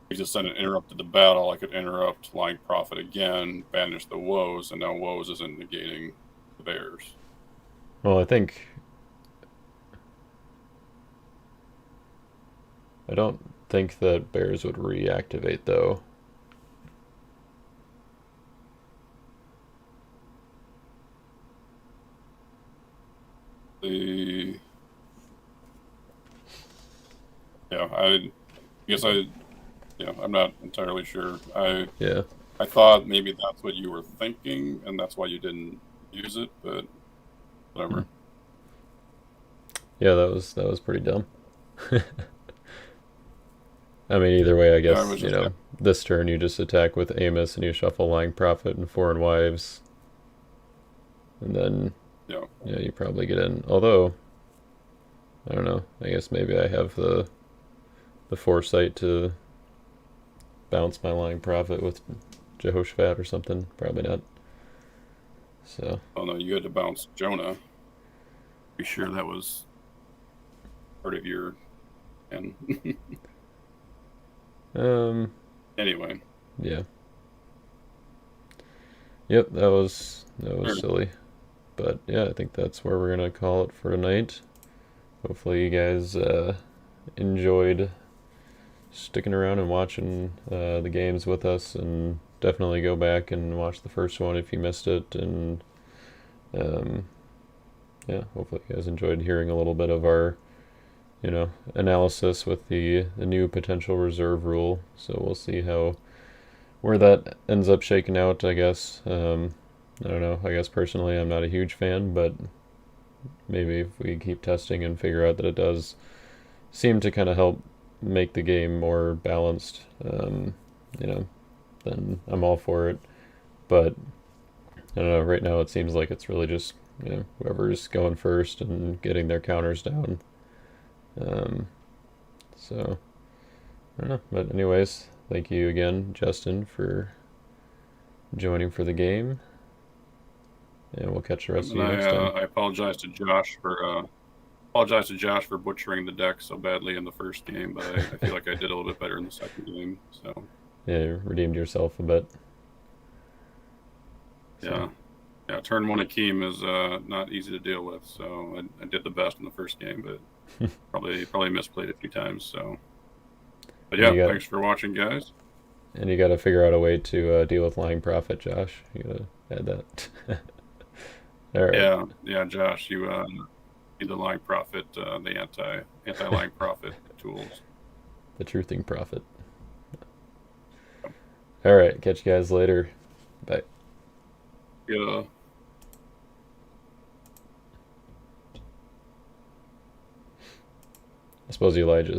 he just said it interrupted the battle, I could interrupt Lying Prophet again, banish the woes, and now woes isn't negating the bears. Well, I don't think that bears would reactivate though. The I guess I'm not entirely sure. Yeah. I thought maybe that's what you were thinking, and that's why you didn't use it, but whatever. Yeah, that was pretty dumb. I mean, either way, I Yeah, I guess, was just this turn you just attack with Amos and you shuffle Lying Prophet and Foreign Wives. And then, yeah. you probably get in. Although, I don't know, I guess maybe I have the foresight to bounce my Lying Prophet with Jehoshaphat or something. Probably not. So. Oh no, you had to bounce Jonah. Be sure that was part of your and anyway. Yeah. Yep, that was Sure. silly. But yeah, I think that's where we're gonna call it for tonight. Hopefully you guys enjoyed sticking around and watching the games with us, and definitely go back and watch the first one if you missed it. And yeah, hopefully you guys enjoyed hearing a little bit of our analysis with the new potential reserve rule. So we'll see where that ends up shaking out, I guess. I don't know. I guess personally I'm not a huge fan, but maybe if we keep testing and figure out that it does seem to kind of help make the game more balanced, then I'm all for it. But I don't know. Right now it seems like it's really just whoever's going first and getting their counters down. So I don't know. But anyways, thank you again, Justin, for joining for the game, and we'll catch the rest of you next time. I apologize to Josh for butchering the deck so badly in the first game, but I feel like I did a little bit better in the second game. So Yeah, you redeemed yourself a bit. So. Yeah. Turn one Akeem is not easy to deal with. So I did the best in the first game, but probably misplayed a few times. So, but yeah, thanks for watching, guys. And you got to figure out a way to deal with Lying Prophet, Josh. You got to add that. All right. Yeah, Josh, you need the Lying Prophet, the anti-Lying Prophet tools. The Truthing Prophet. All right, catch you guys later. Bye. Yeah. I suppose Elijah